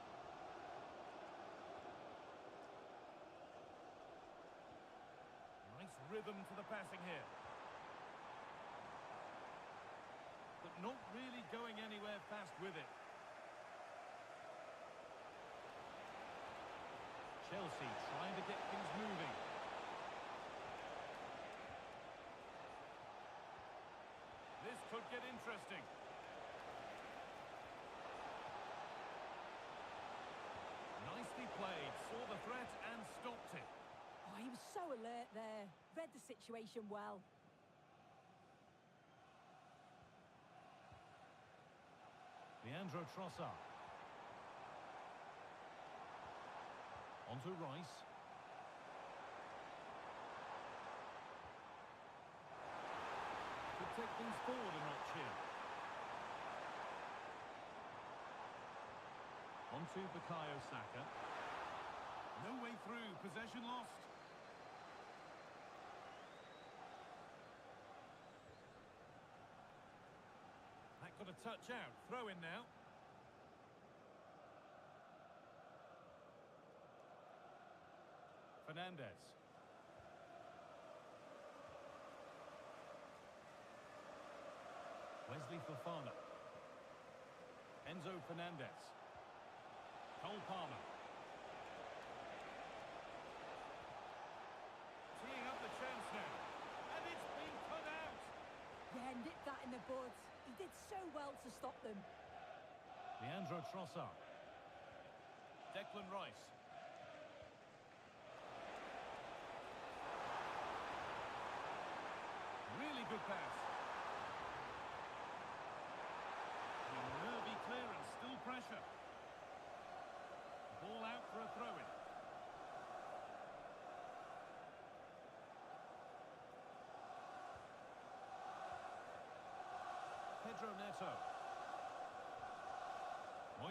Nice rhythm to the passing here. But not really going anywhere fast with it. Chelsea trying to get things moving. This could get interesting. Nicely played, saw the threat and stopped it. Oh, he was so alert there. Read the situation well. Leandro Trossard. On to Rice. Could take things forward a notch here. On to Bukayo Saka. No way through. Possession lost. That got a touch out. Throw in now. Fernandes. Wesley Fofana. Enzo Fernandez. Cole Palmer. Teeing up the chance now. And it's been cut out. Yeah, nipped that in the bud. He did so well to stop them. Leandro Trossard. Declan Rice. Really good pass. Nervy clearance, still pressure. Ball out for a throw-in. Pedro Neto.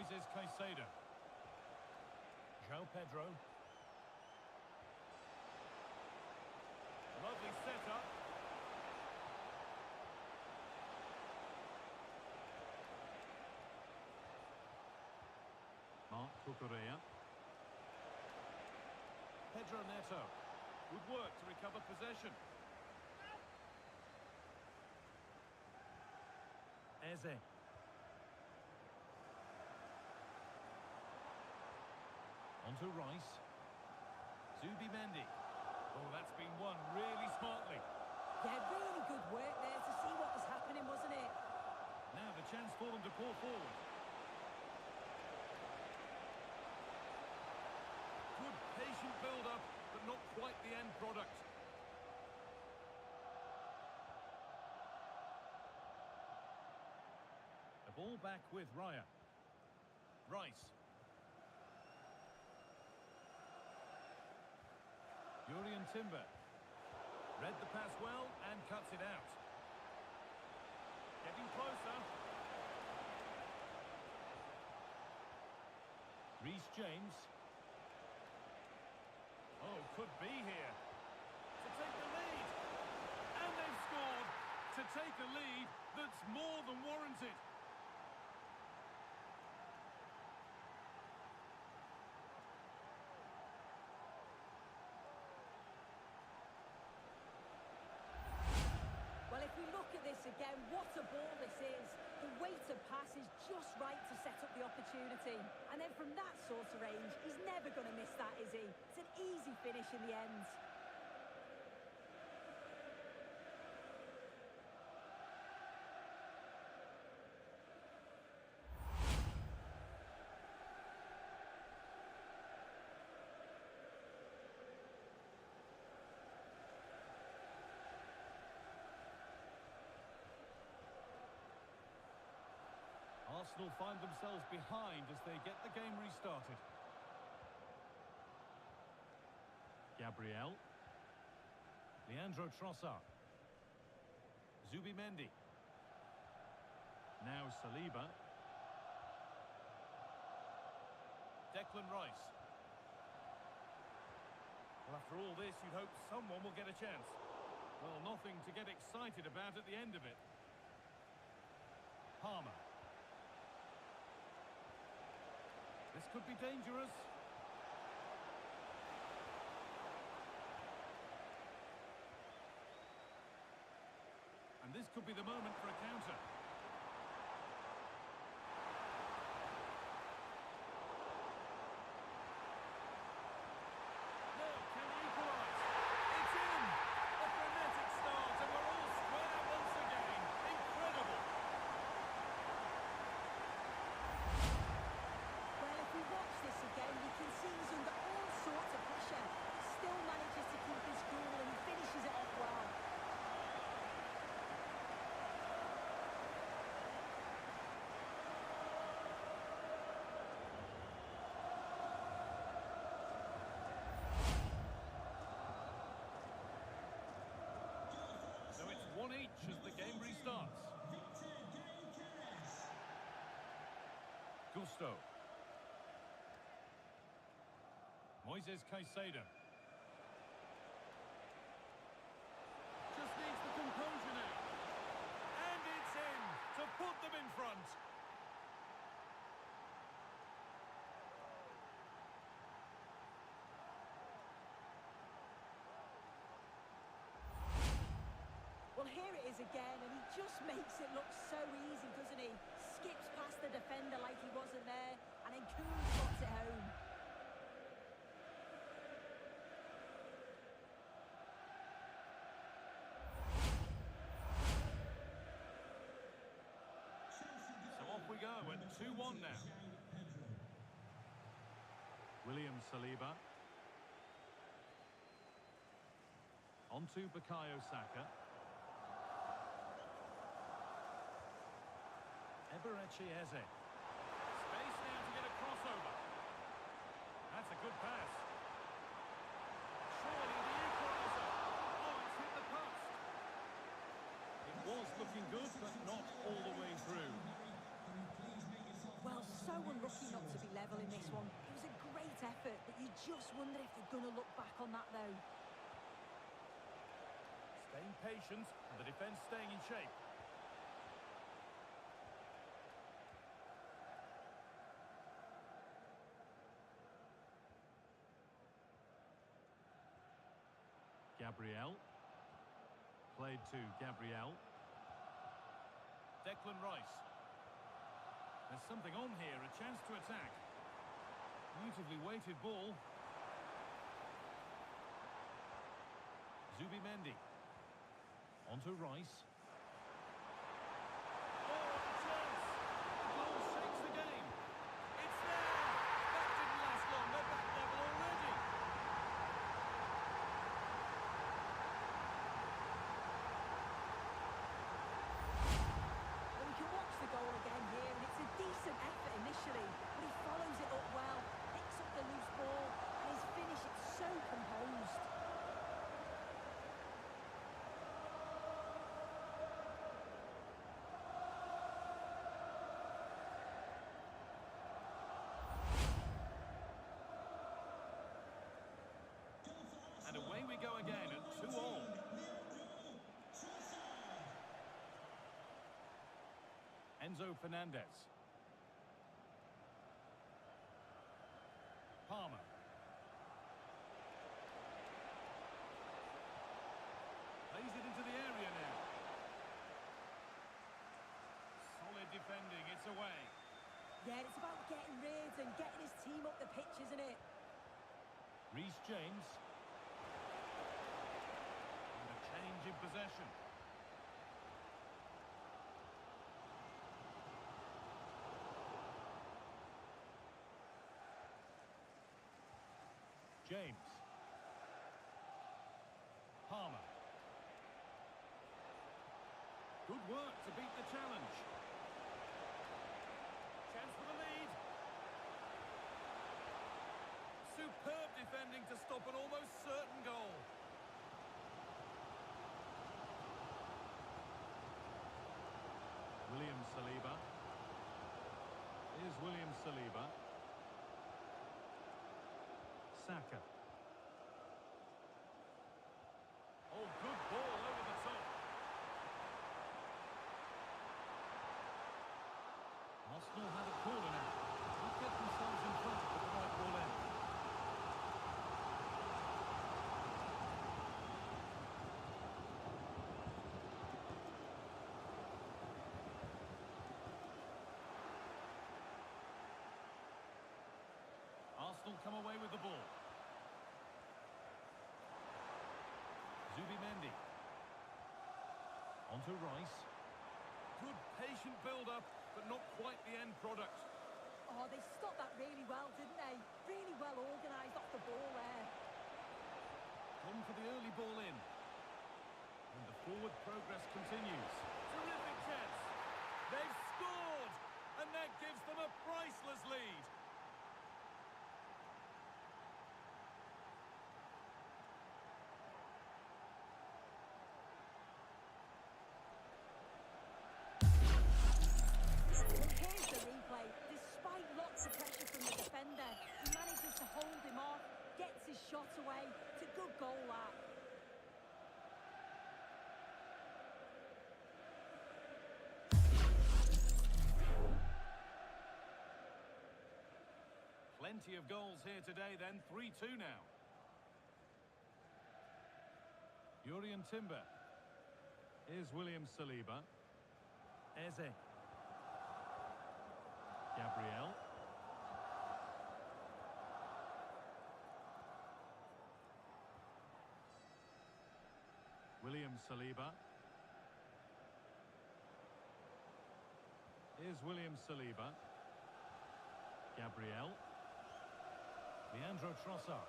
Moises Caicedo. João Pedro. Lovely setup. Marc Cucurella. Pedro Neto. Good work to recover possession. Eze. Onto Rice. Zubimendi. Oh, that's been won really smartly. Yeah, really good work there to see what was happening, wasn't it? Now the chance for them to pour forward. Good patient build-up, but not quite the end product. The ball back with Raya. Rice. Jurriën Timber. Read the pass well and cuts it out. Getting closer. Reece James. Oh, could be here. To take the lead. And they've scored. To take a lead that's more than warranted. Well, if we look at this again, what a ball this is. The weight of pass is just right to set up the opportunity. And then from that sort of range, he's never going to miss that, is he? It's an easy finish in the end. Arsenal find themselves behind as they get the game restarted. Gabriel. Leandro Trossard. Zubimendi. Now Saliba. Declan Rice. Well, after all this, you'd hope someone will get a chance. Well, nothing to get excited about at the end of it. Palmer. This could be dangerous. And this could be the moment for a counter. No, can he equalise? It's in! A frenetic start, and we're all square once again. Incredible! Well, if we watch this again, we can see he's under all sorts of pressure. Still manages to keep his cool and he finishes it off well. So it's 1-1 as the game restarts. Gusto. Moises Caicedo. Just needs the composure now. And it's in to put them in front. Well, here it is again, and he just makes it look so easy, doesn't he? Skips past the defender like he wasn't there, and then cool spots it home. So off we go at 2-1 now. William Saliba. Onto Bukayo Saka. Eberechi Eze. Space now to get a crossover. That's a good pass. Surely the equaliser. Oh, it's hit the post. It was looking good, but not all the way through. Well, so so unlucky not to be level in this one. It was a great effort, but you just wonder if they're going to look back on that, though. Staying patient and the defence staying in shape. Gabriel. Played to Gabriel. Declan Rice. There's something on here, a chance to attack. Beautifully weighted ball. Zubimendi. On to Rice. Oh, what a chance! Goal shakes the game. It's there! That didn't last long. They're back level already. Well, we can watch the goal again here, and it's a decent effort initially, but he follows it up well, picks up the loose ball, and his finish is so composed. And away we go again at 2-2. Enzo Fernandez. Palmer. Plays it into the area now. Solid defending, it's away. Yeah, it's about getting rid and getting his team up the pitch, isn't it? Reece James. And a change in possession. James. Palmer. Good work to beat the challenge. Chance for the lead. Superb defending to stop an almost certain goal. William Saliba. Here's William Saliba. Saka. Oh, good ball over the top. Arsenal had a corner now. Not get themselves in front with the right ball in. Arsenal come away with the ball. Zubimendi. On to Rice. Good patient build-up, but not quite the end product. Oh, they stopped that really well, didn't they? Really well organised off the ball there. Gone for the early ball in. And the forward progress continues. Terrific chance. They've scored! And that gives them a priceless lead. Here's the replay. Despite lots of pressure from the defender, he manages to hold him off, gets his shot away. It's a good goal, that. Plenty of goals here today then. 3-2 now. Jurrien Timber. Here's William Saliba. Eze. Gabriel. William Saliba. Here's William Saliba. Gabriel. Leandro Trossard.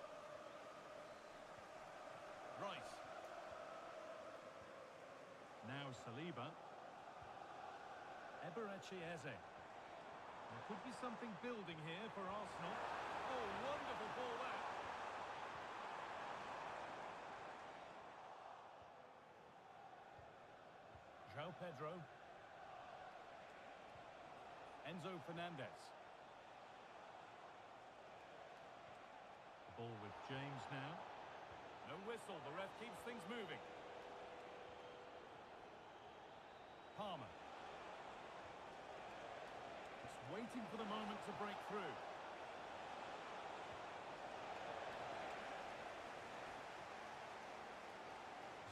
Rice. Now Saliba. Eberechi Eze. There could be something building here for Arsenal. Oh, wonderful ball that. João Pedro. Enzo Fernandez. Ball with James now. No whistle, the ref keeps things moving. Palmer. Just waiting for the moment to break through.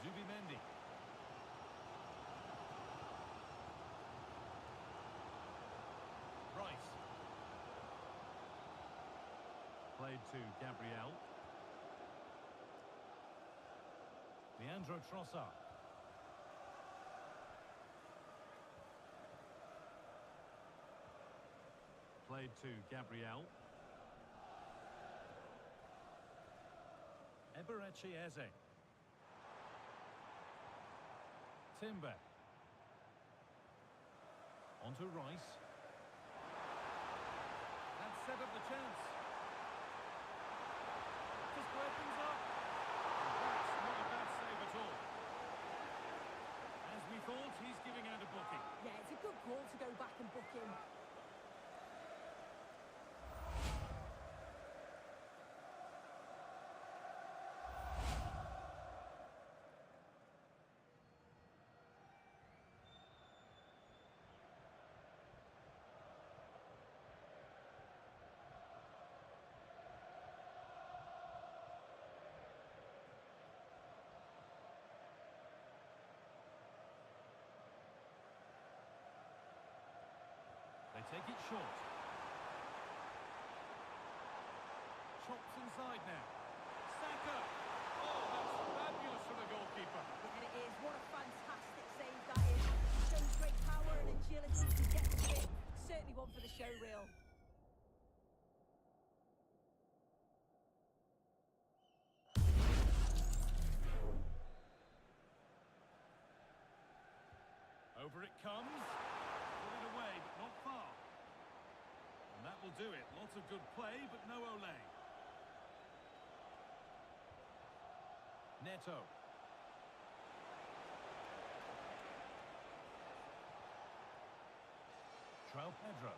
Zubimendi. Rice. Played to Gabriel. Leandro Trossard. Played to Gabriel. Eberechi Eze. Timber. Onto Rice. That set up the chance. Just opens up. That's not a bad save at all. As we thought, he's giving out a booking. Yeah, it's a good call to go back and book him. They take it short. Chops inside now. Saka! Oh, that's fabulous from the goalkeeper. Yeah, it is. What a fantastic save that is. Shows great power and agility to get to it. Certainly one for the show reel. Over it comes. Put it away, but not far. And that will do it. Lots of good play, but no Ole. Neto. João Pedro.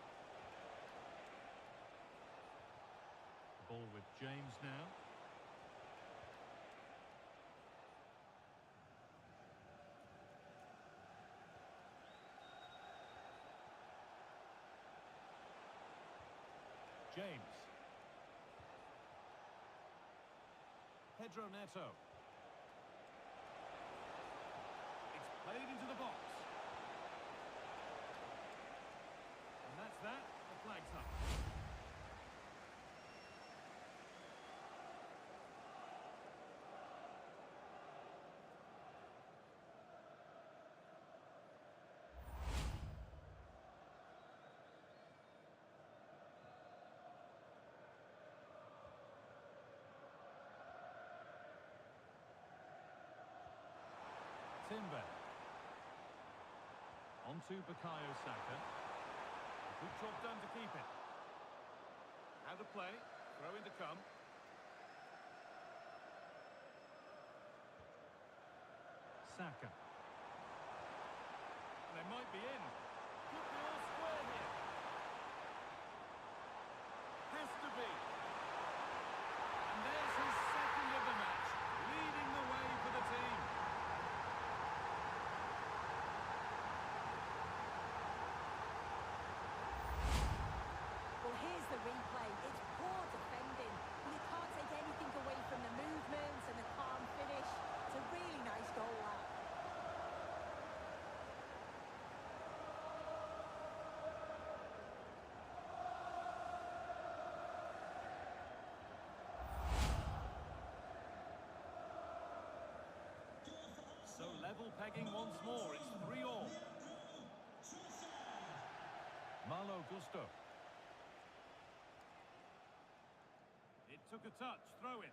Ball with James now. James. Pedro Neto. It's played into the box. And that's that. The flag's up. Timber. Onto Bukayo Saka. Good job done to keep it. Out of play. Throw in to come. Saka. And they might be in. Could be all square here. Has to be. And there's his second of the match. Leading the way for the team. Well, here's the replay. It's poor defending. You can't take anything away from the movements and the calm finish. It's a really nice goal, that. So level pegging once more. It's 3-all. Malo Gusto. It took a touch. Throw in.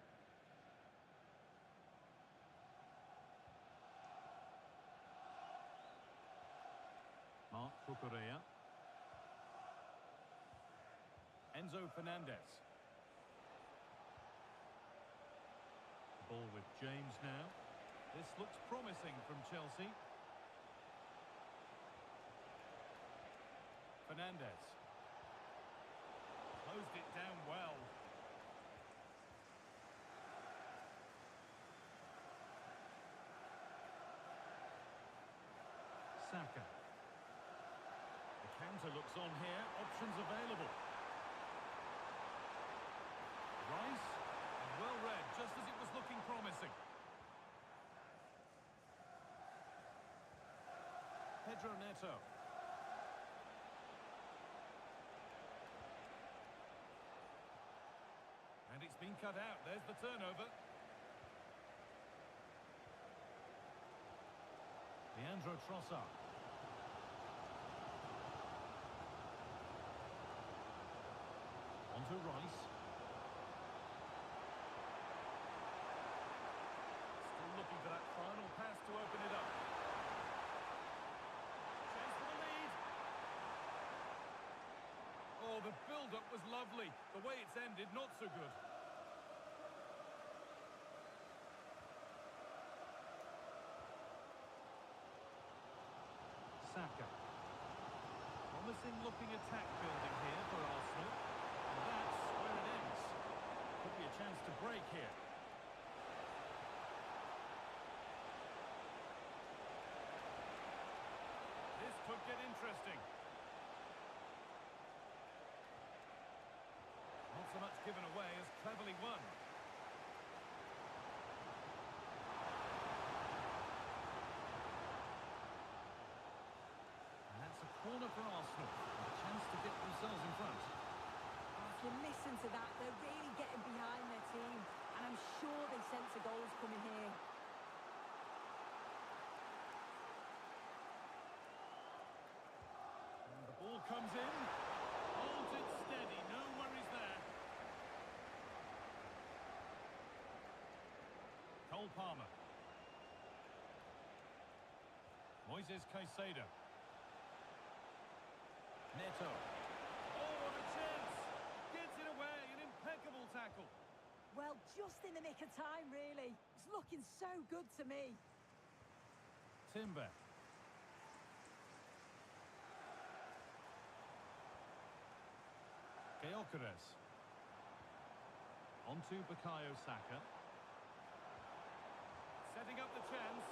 Mark Cucurella. Enzo Fernandez. Ball with James now. This looks promising from Chelsea. Fernandez. Closed it down well. Saka. The counter looks on here. Options available. Rice. And well read, just as it was looking promising. Pedro Neto. And it's been cut out. There's the turnover. Leandro Trossard. Onto Rice. Still looking for that final pass to open it up. Chase for the lead. Oh, the build-up was lovely. The way it's ended, not so good. Saka. Promising looking attack building here for Arsenal. And that's where it ends. Could be a chance to break here. This could get interesting. Not so much given away as cleverly won. Corner for Arsenal, and a chance to get themselves in front. Oh, if you listen to that, they're really getting behind their team, and I'm sure they sense a goal's coming here. And the ball comes in. Holds it steady, no worries there. Cole Palmer. Moises Caicedo. Neto. Oh, what a chance! Gets it away, an impeccable tackle. Well, just in the nick of time, really. It's looking so good to me. Timber. Gyökeres. Onto Bukayo Saka. Setting up the chance.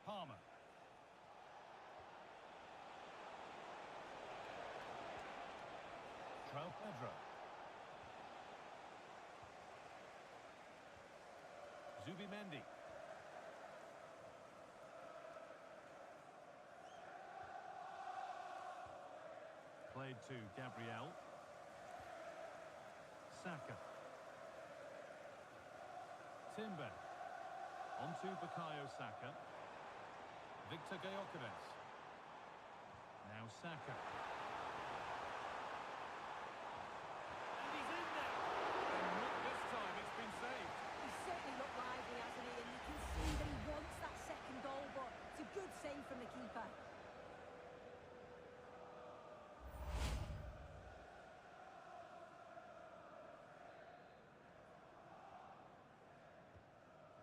Palmer. João Pedro. Zubimendi. Played to Gabriel. Saka. Timber. Onto Bukayo Saka. Victor Gyökeres. Now Saka. And he's in there. And not this time, it's been saved. He's certainly looked lively, hasn't he? And you can see that he wants that second goal, but it's a good save from the keeper.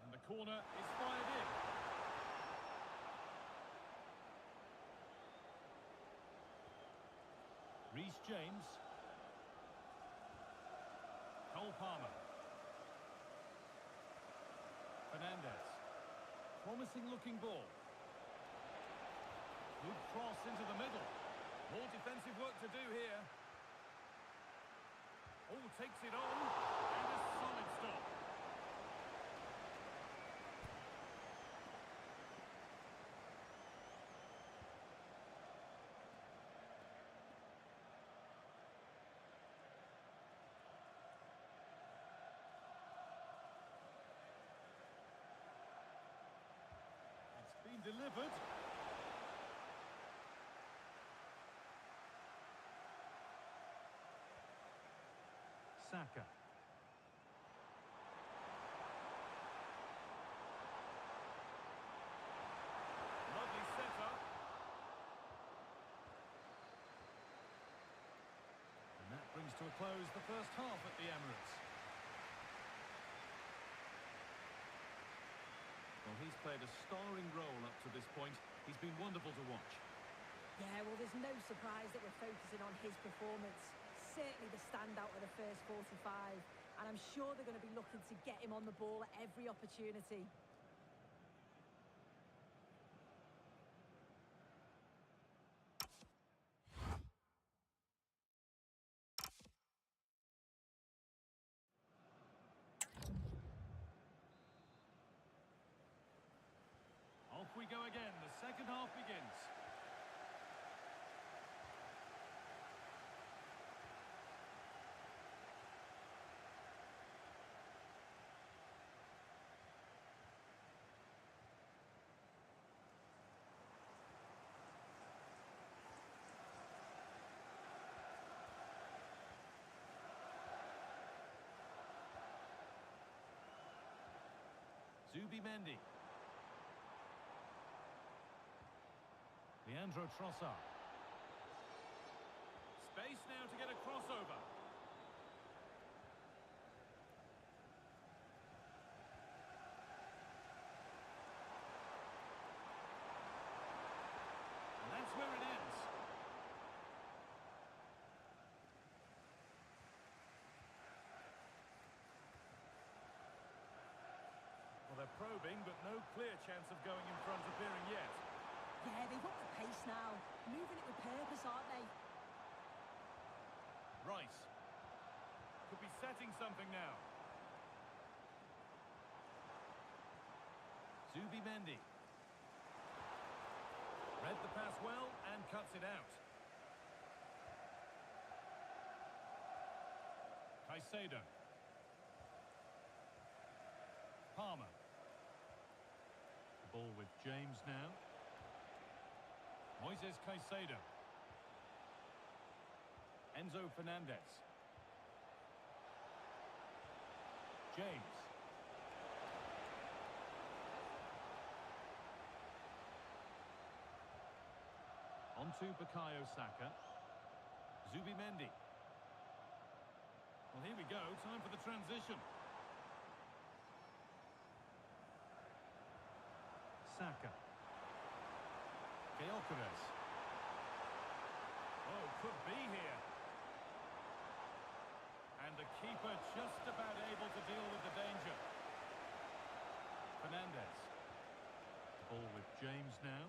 And the corner is fired in. Reece James. Cole Palmer. Fernandez. Promising looking ball. Good cross into the middle. More defensive work to do here. Oh, takes it on. And a solid stop. Been delivered. Saka. Lovely setup. And that brings to a close the first half at the Emirates. Well, he's played a starring role up to this point. He's been wonderful to watch. Yeah, well, there's no surprise that we're focusing on his performance. certainly the standout of the first 45, and I'm sure they're going to be looking to get him on the ball at every opportunity. Off we go again. The second half begins. Zubimendi. Leandro Trossard. Space now to get a crossover. And that's where it ends. Well, they're probing, but no clear chance of going in front appearing yet. Yeah, they've upped the pace now. Moving it with purpose, aren't they? Rice. Could be setting something now. Zubimendi. Read the pass well and cuts it out. Caicedo. Palmer. The ball with James now. Moises Caicedo. Enzo Fernandez. James. On to Bukayo Saka. Zubimendi. Well, here we go. Time for the transition. Saka. Gyökeres. Oh, could be here. And the keeper just about able to deal with the danger. Fernandez. Ball with James now.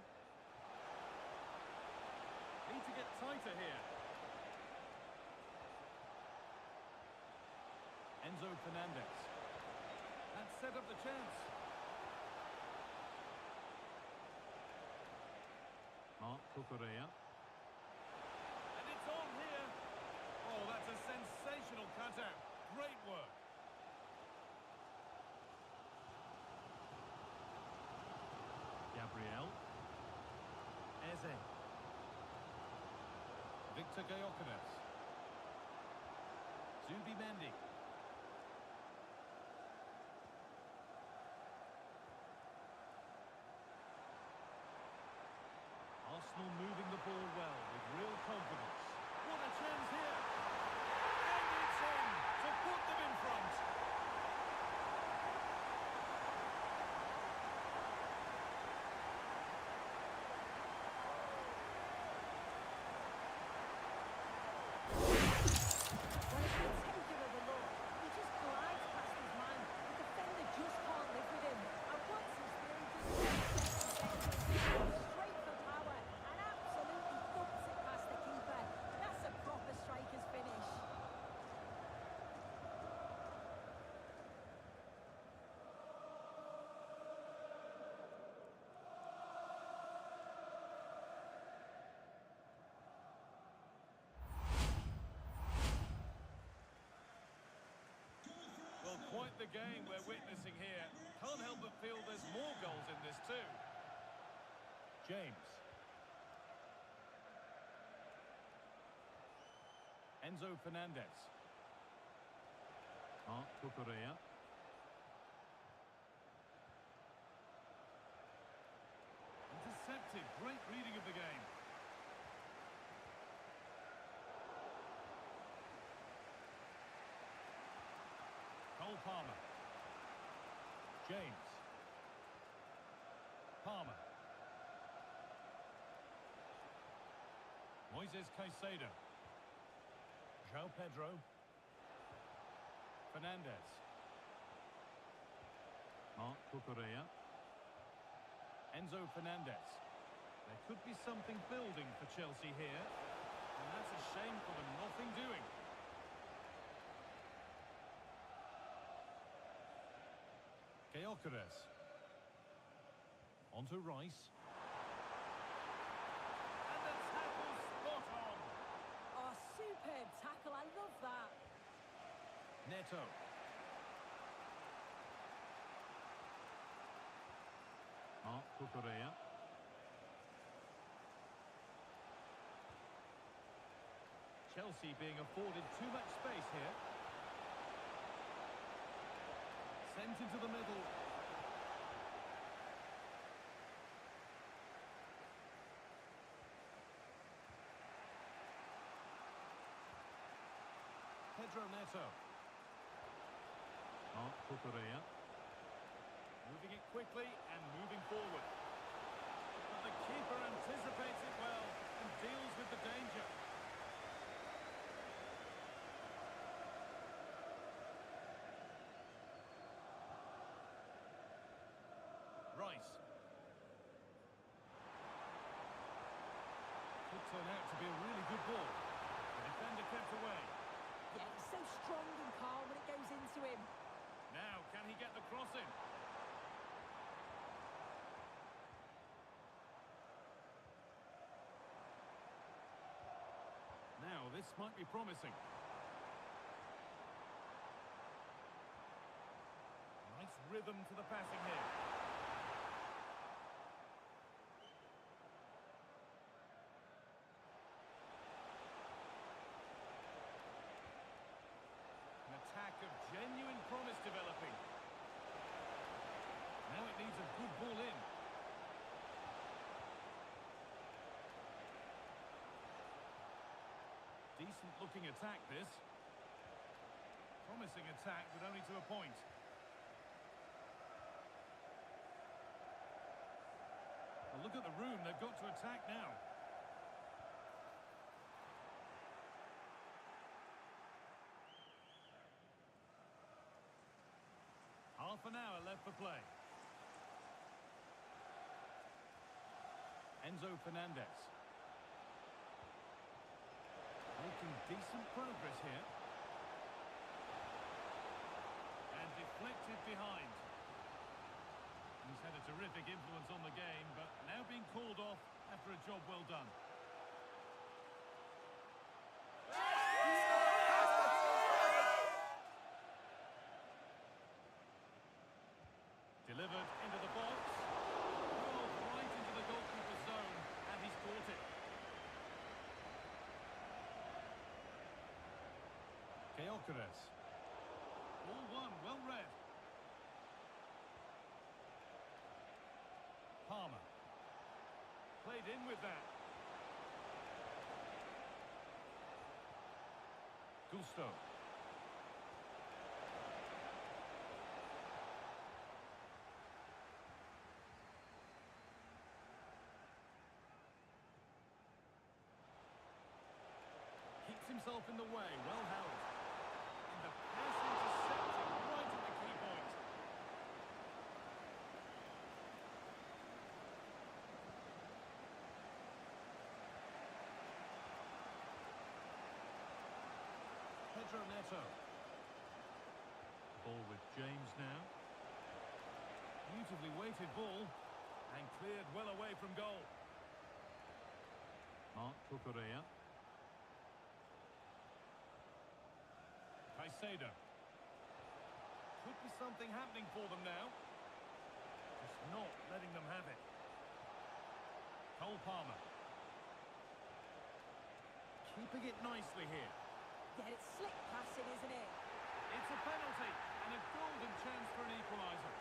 Need to get tighter here. Enzo Fernandez. That set up the chance. Mark Cucurella. And it's on here. Oh, that's a sensational cutout. Great work. Gabriel. Eze. Victor Gyökeres. Zubimendi. Arsenal moving the ball well with real confidence. What a chance here! And it's in to put them in front. When it's been taken of the look, he just glides past his man. The defender just can't live with him. And once he's through, just straight for power and absolutely thumps it past the keeper. That's a proper striker's finish. Well, quite the game we're witnessing here. Can't help but feel there's more goals in this too. James. Enzo Fernandez. Mark Cucurella. Intercepted. Great reading of the game. Cole Palmer. James. Palmer. Moises Caicedo. João Pedro. Fernandez. Marc Cucurella. Enzo Fernandez. There could be something building for Chelsea here. And that's a shame for them, nothing doing. Gyökeres. On to Rice. And the tackle spot on. Oh, superb tackle. I love that. Neto. Marc Cucurella. Chelsea being afforded too much space here. Sent into the middle. Pedro Neto. Marc Cucurella. Moving it quickly and moving forward. But the keeper anticipates it well and deals with the danger. Rice. Could turn out to be a really good ball. The defender kept away. Yeah, he's so strong and calm when it goes into him. Now, can he get the cross in? Now, this might be promising. Nice rhythm to the passing here. An attack of genuine promise developing. Now it needs a good ball in. Decent looking attack this. Promising attack, but only to a point. Well, look at the room they've got to attack now. Half an hour left for play. Enzo Fernandez. Making decent progress here. And deflected behind. He's had a terrific influence on the game, but now being called off after a job well done. Delivered into the box. Rolled right into the goalkeeper's zone, and he's caught it. Gyökeres. Ball one, well read. Palmer. Played in with that. Gusto. Keeps himself in the way, well held. And the pass intercepted right at the key point. Pedro Neto. Ball with James now. Beautifully weighted ball and cleared well away from goal. Marc Cucurella. Caicedo. Could be something happening for them now. Just not letting them have it. Cole Palmer. Keeping it nicely here. Yeah, it's slick passing, isn't it? It's a penalty and a golden chance for an equaliser.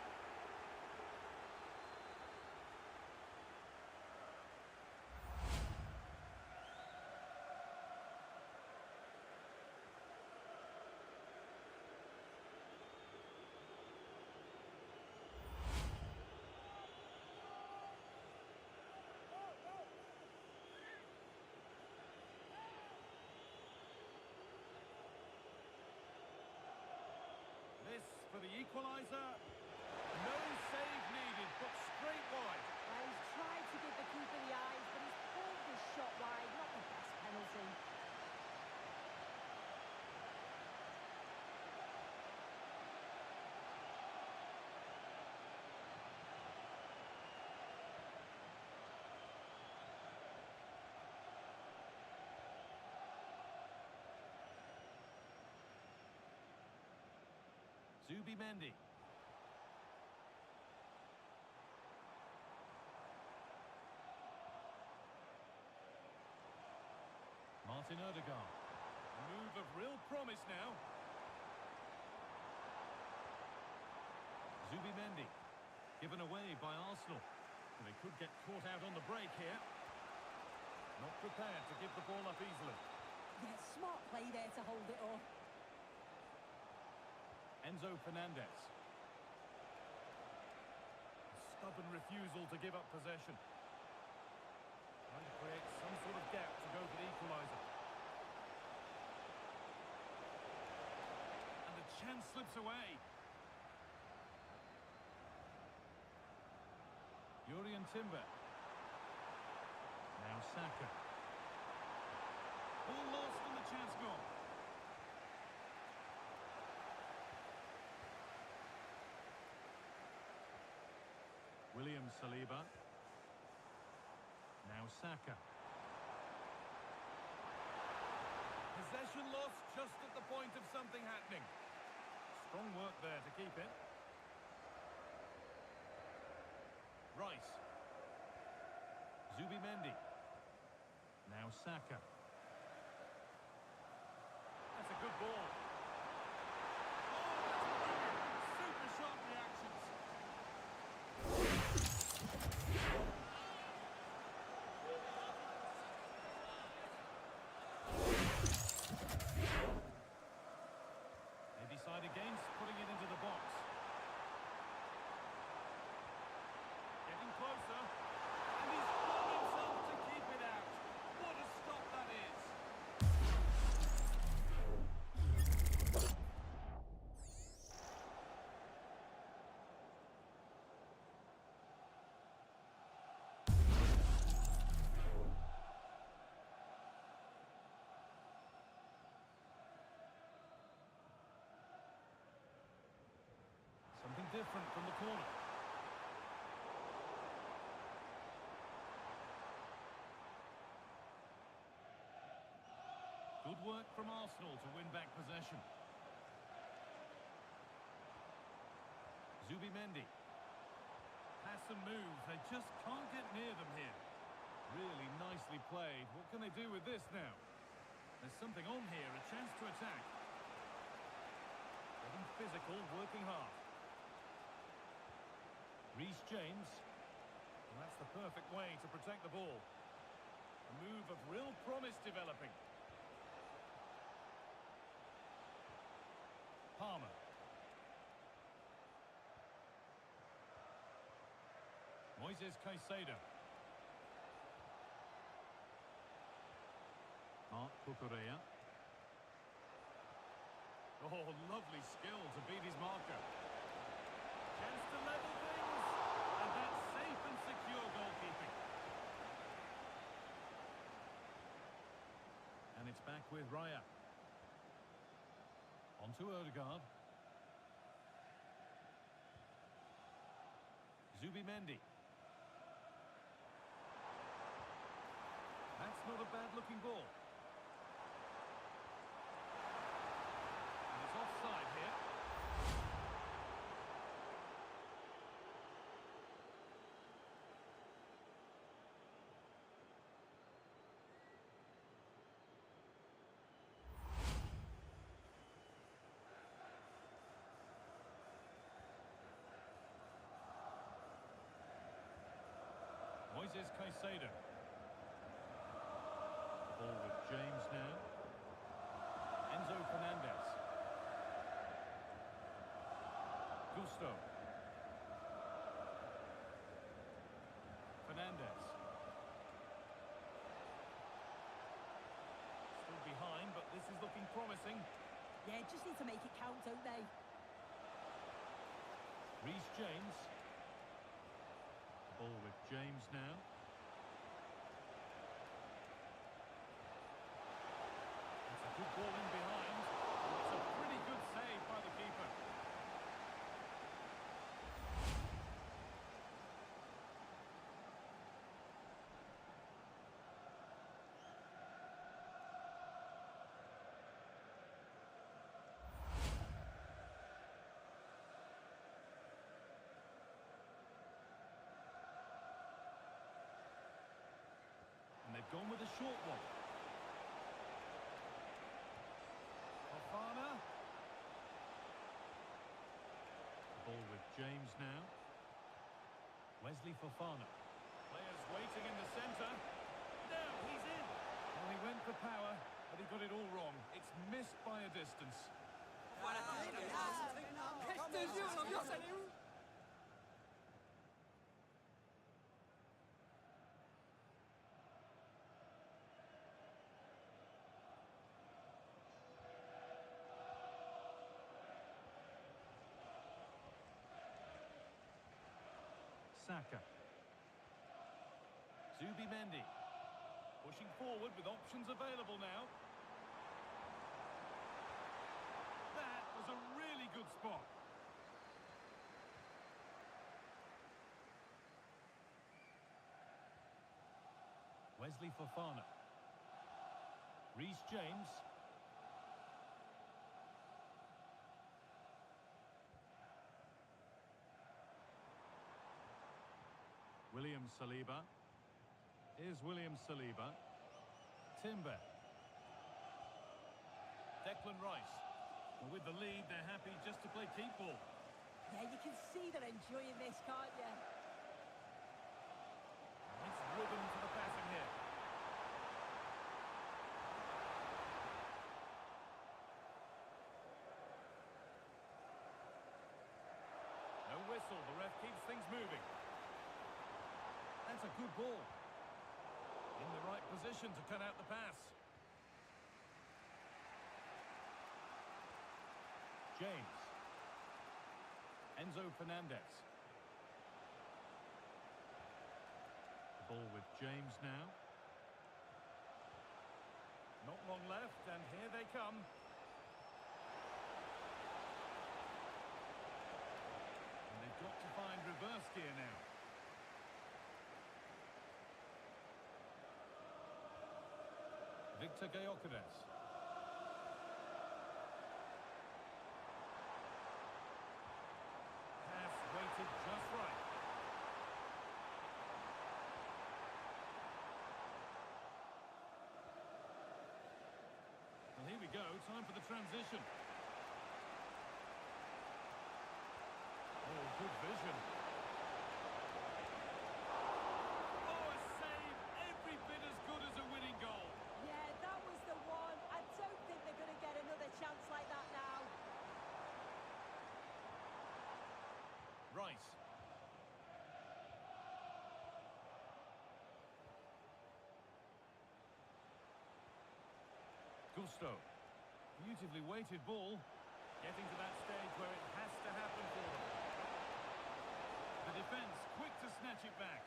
for the equaliser. No save needed, but straight wide. Well, he's tried to give the keeper the eyes, but he's pulled this shot wide. Not the best penalty. Zubimendi. Martin Odegaard. A move of real promise now. Zubimendi. Given away by Arsenal. They could get caught out on the break here. Not prepared to give the ball up easily. Yeah, smart play there to hold it off. Enzo Fernandez. A stubborn refusal to give up possession. Trying to create some sort of gap to go for the equaliser. And the chance slips away. Jurriën Timber. Now Saka. All lost and the chance gone. William Saliba. Now Saka. Possession lost just at the point of something happening. Strong work there to keep it. Rice. Zubimendi. Now Saka. That's a good ball. Super sharp reactions. They decide against putting it into the box. Getting closer. And he's flung himself to keep it out. What a stop that is. Something different from the corner. Good work from Arsenal to win back possession. Zubimendi. Pass and move. They just can't get near them here. Really nicely played. What can they do with this now? There's something on here, a chance to attack. Getting physical, working hard. Reece James. And that's the perfect way to protect the ball. A move of real promise developing. Palmer. Moises Caicedo. Marc Cucurella. Oh, lovely skill to beat his marker. Chance to level things. And that's safe and secure goalkeeping. And it's back with Raya. On to Odegaard. Zubimendi. That's not a bad-looking ball. And it's offside here. Moises Caicedo. Ball with James now. Enzo Fernandez. Gusto. Fernandez. Still behind, but this is looking promising. Yeah, just need to make it count, don't they? Reece James. Ball with James now. It's a good ball in behind. It's a pretty good save by the keeper. And they've gone with a short one. Fofana. Ball with James now. Wesley Fofana. Players waiting in the centre. No, he's in. Well, he went for power, but he got it all wrong. It's missed by a distance. Saka. Zubimendi. Pushing forward with options available now. That was a really good spot. Wesley Fofana. Reece James. William Saliba. Here's William Saliba. Timber. Declan Rice. Well, with the lead, they're happy just to play keep ball. Yeah, you can see they're enjoying this, can't you? It's rhythm to the passing here. No whistle, the ref keeps things moving. That's a good ball. In the right position to cut out the pass. James. Enzo Fernandez. Ball with James now. Not long left, and here they come. And they've got to find reverse gear now. Victor Gyökeres. Pass weighted just right. Well, here we go. Time for the transition. Oh, good vision. Oh, a save. Every bit as good as a winning goal. Yeah, that was the one. I don't think they're going to get another chance like that now. Rice. Gusto. Beautifully weighted ball. Getting to that stage where it has to happen for them. The defence quick to snatch it back.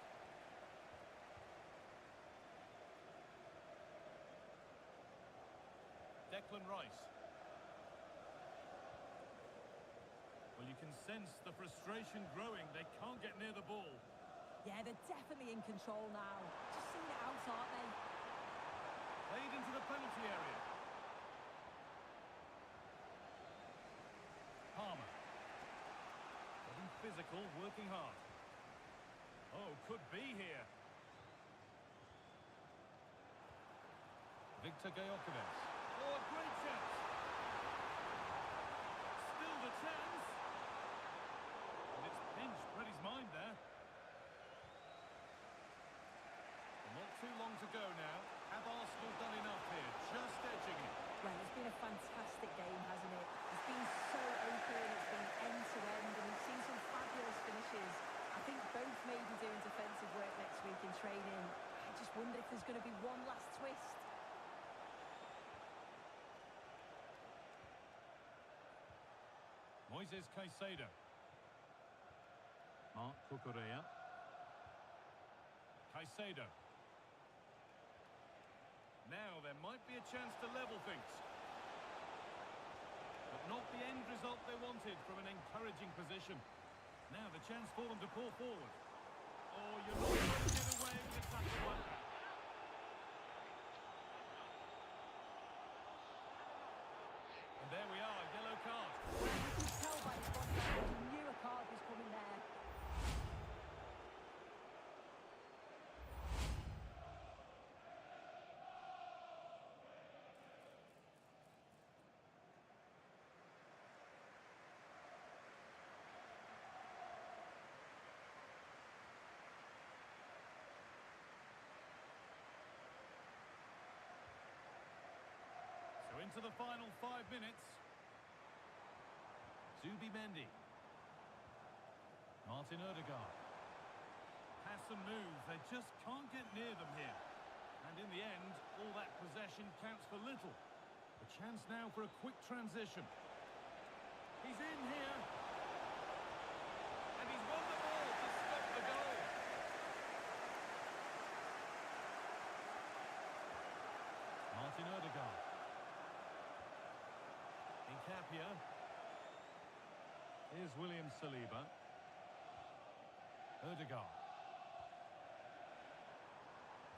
Declan Rice. Well, you can sense the frustration growing. They can't get near the ball. Yeah, they're definitely in control now. Just seeing it out, aren't they? Played into the penalty area. Palmer. Getting physical, working hard. Oh, could be here. Victor Gyökeres. Oh, a great chance. Still the chance. And it's pinched Freddie's mind there. Well, not too long to go now. Have Arsenal done enough here? Just edging it. Well, it's been a fantastic game, hasn't it? It's been so open, it's been end-to-end, and we've seen some fabulous finishes. I think both may be doing defensive work next week in training. I just wonder if there's going to be one last twist. Moises Caicedo. Mark Cucurella. Caicedo. Now there might be a chance to level things. But not the end result they wanted from an encouraging position. Now the chance for them to pour forward. Oh, you're not going to get away with a tackle like that. And there we are, yellow card. You can tell by his body language, he knew a card was coming there. So into the final 5 minutes. Zubimendi. Martin Odegaard. Pass and move, they just can't get near them here. And in the end, all that possession counts for little. A chance now for a quick transition. He's in here. And he's won the ball to stop the goal. Martin Odegaard. Incapia. Here's William Saliba. Odegaard.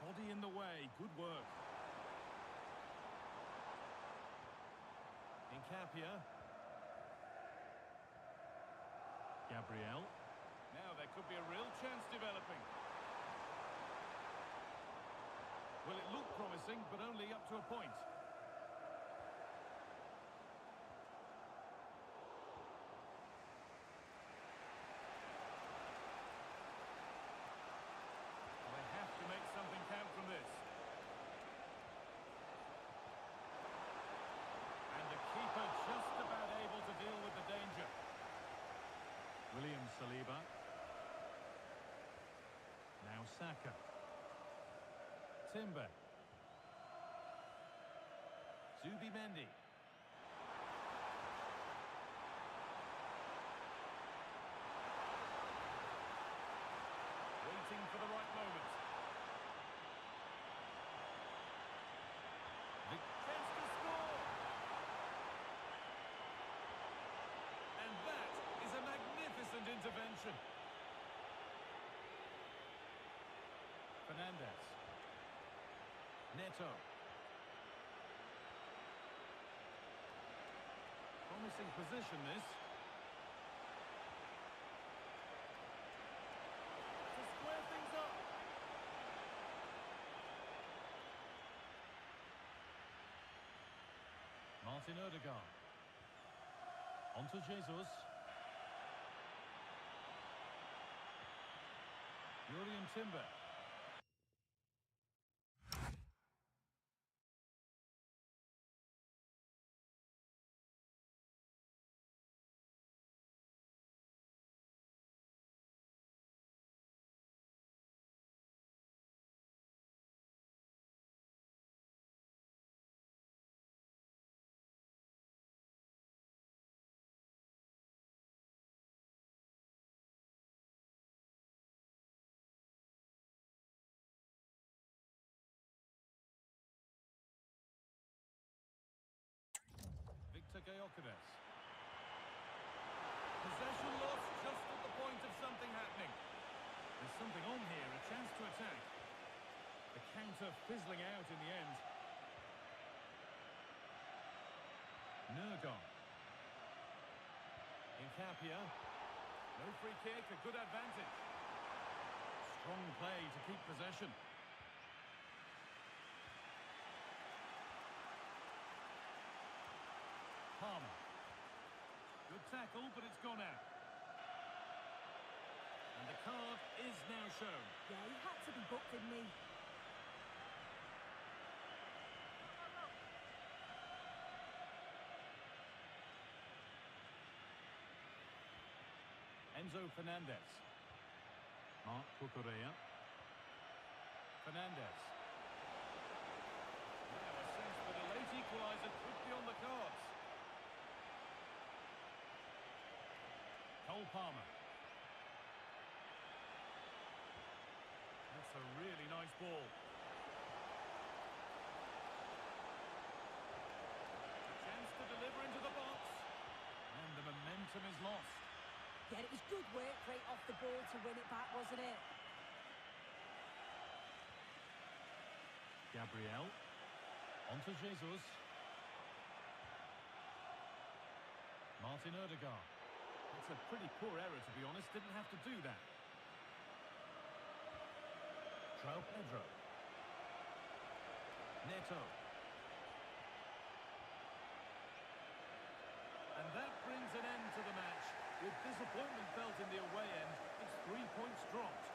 Body in the way, good work. Incapia. Gabriel. Now there could be a real chance developing. Well, it looked promising, but only up to a point. William Saliba. Now Saka. Timber. Zubimendi. Waiting for the right moment. The chance to score. And that is a magnificent intervention. Fernandez. Neto. Promising position this. To square things up. Martin Odegaard. On to Jesus. Julian Timber. Possession lost just at the point of something happening. There's something on here, a chance to attack. The counter fizzling out in the end. Nurgon. Incapia. No free kick, a good advantage. Strong play to keep possession. Palmer. Good tackle, but it's gone out. And the card is now shown. Yeah, he had to be booked, didn't he? Enzo Fernandez. Mark Cucurella. Fernandez. Now a sense that a late equaliser could be on the cards. Cole Palmer. this ball. Chance to deliver into the box. And the momentum is lost. Yeah, it was good work right off the ball to win it back, wasn't it? Gabriel. Onto Jesus. Martin Odegaard. It's a pretty poor error, to be honest. Didn't have to do that. João Pedro. Neto. And that brings an end to the match. With disappointment felt in the away end, it's 3 points dropped.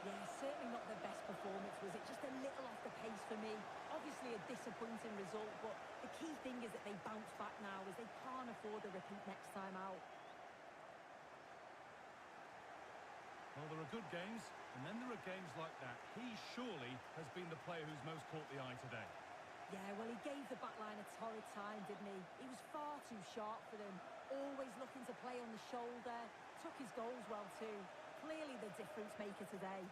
Yeah, certainly not the best performance, was it? Just a little off the pace for me. Obviously a disappointing result, but the key thing is that they bounce back now, as they can't afford a repeat next time out. Well, there are good games, and then there are games like that. He surely has been the player who's most caught the eye today. Yeah, well, he gave the back line a torrid time, didn't he? He was far too sharp for them. Always looking to play on the shoulder. Took his goals well, too. Clearly the difference maker today.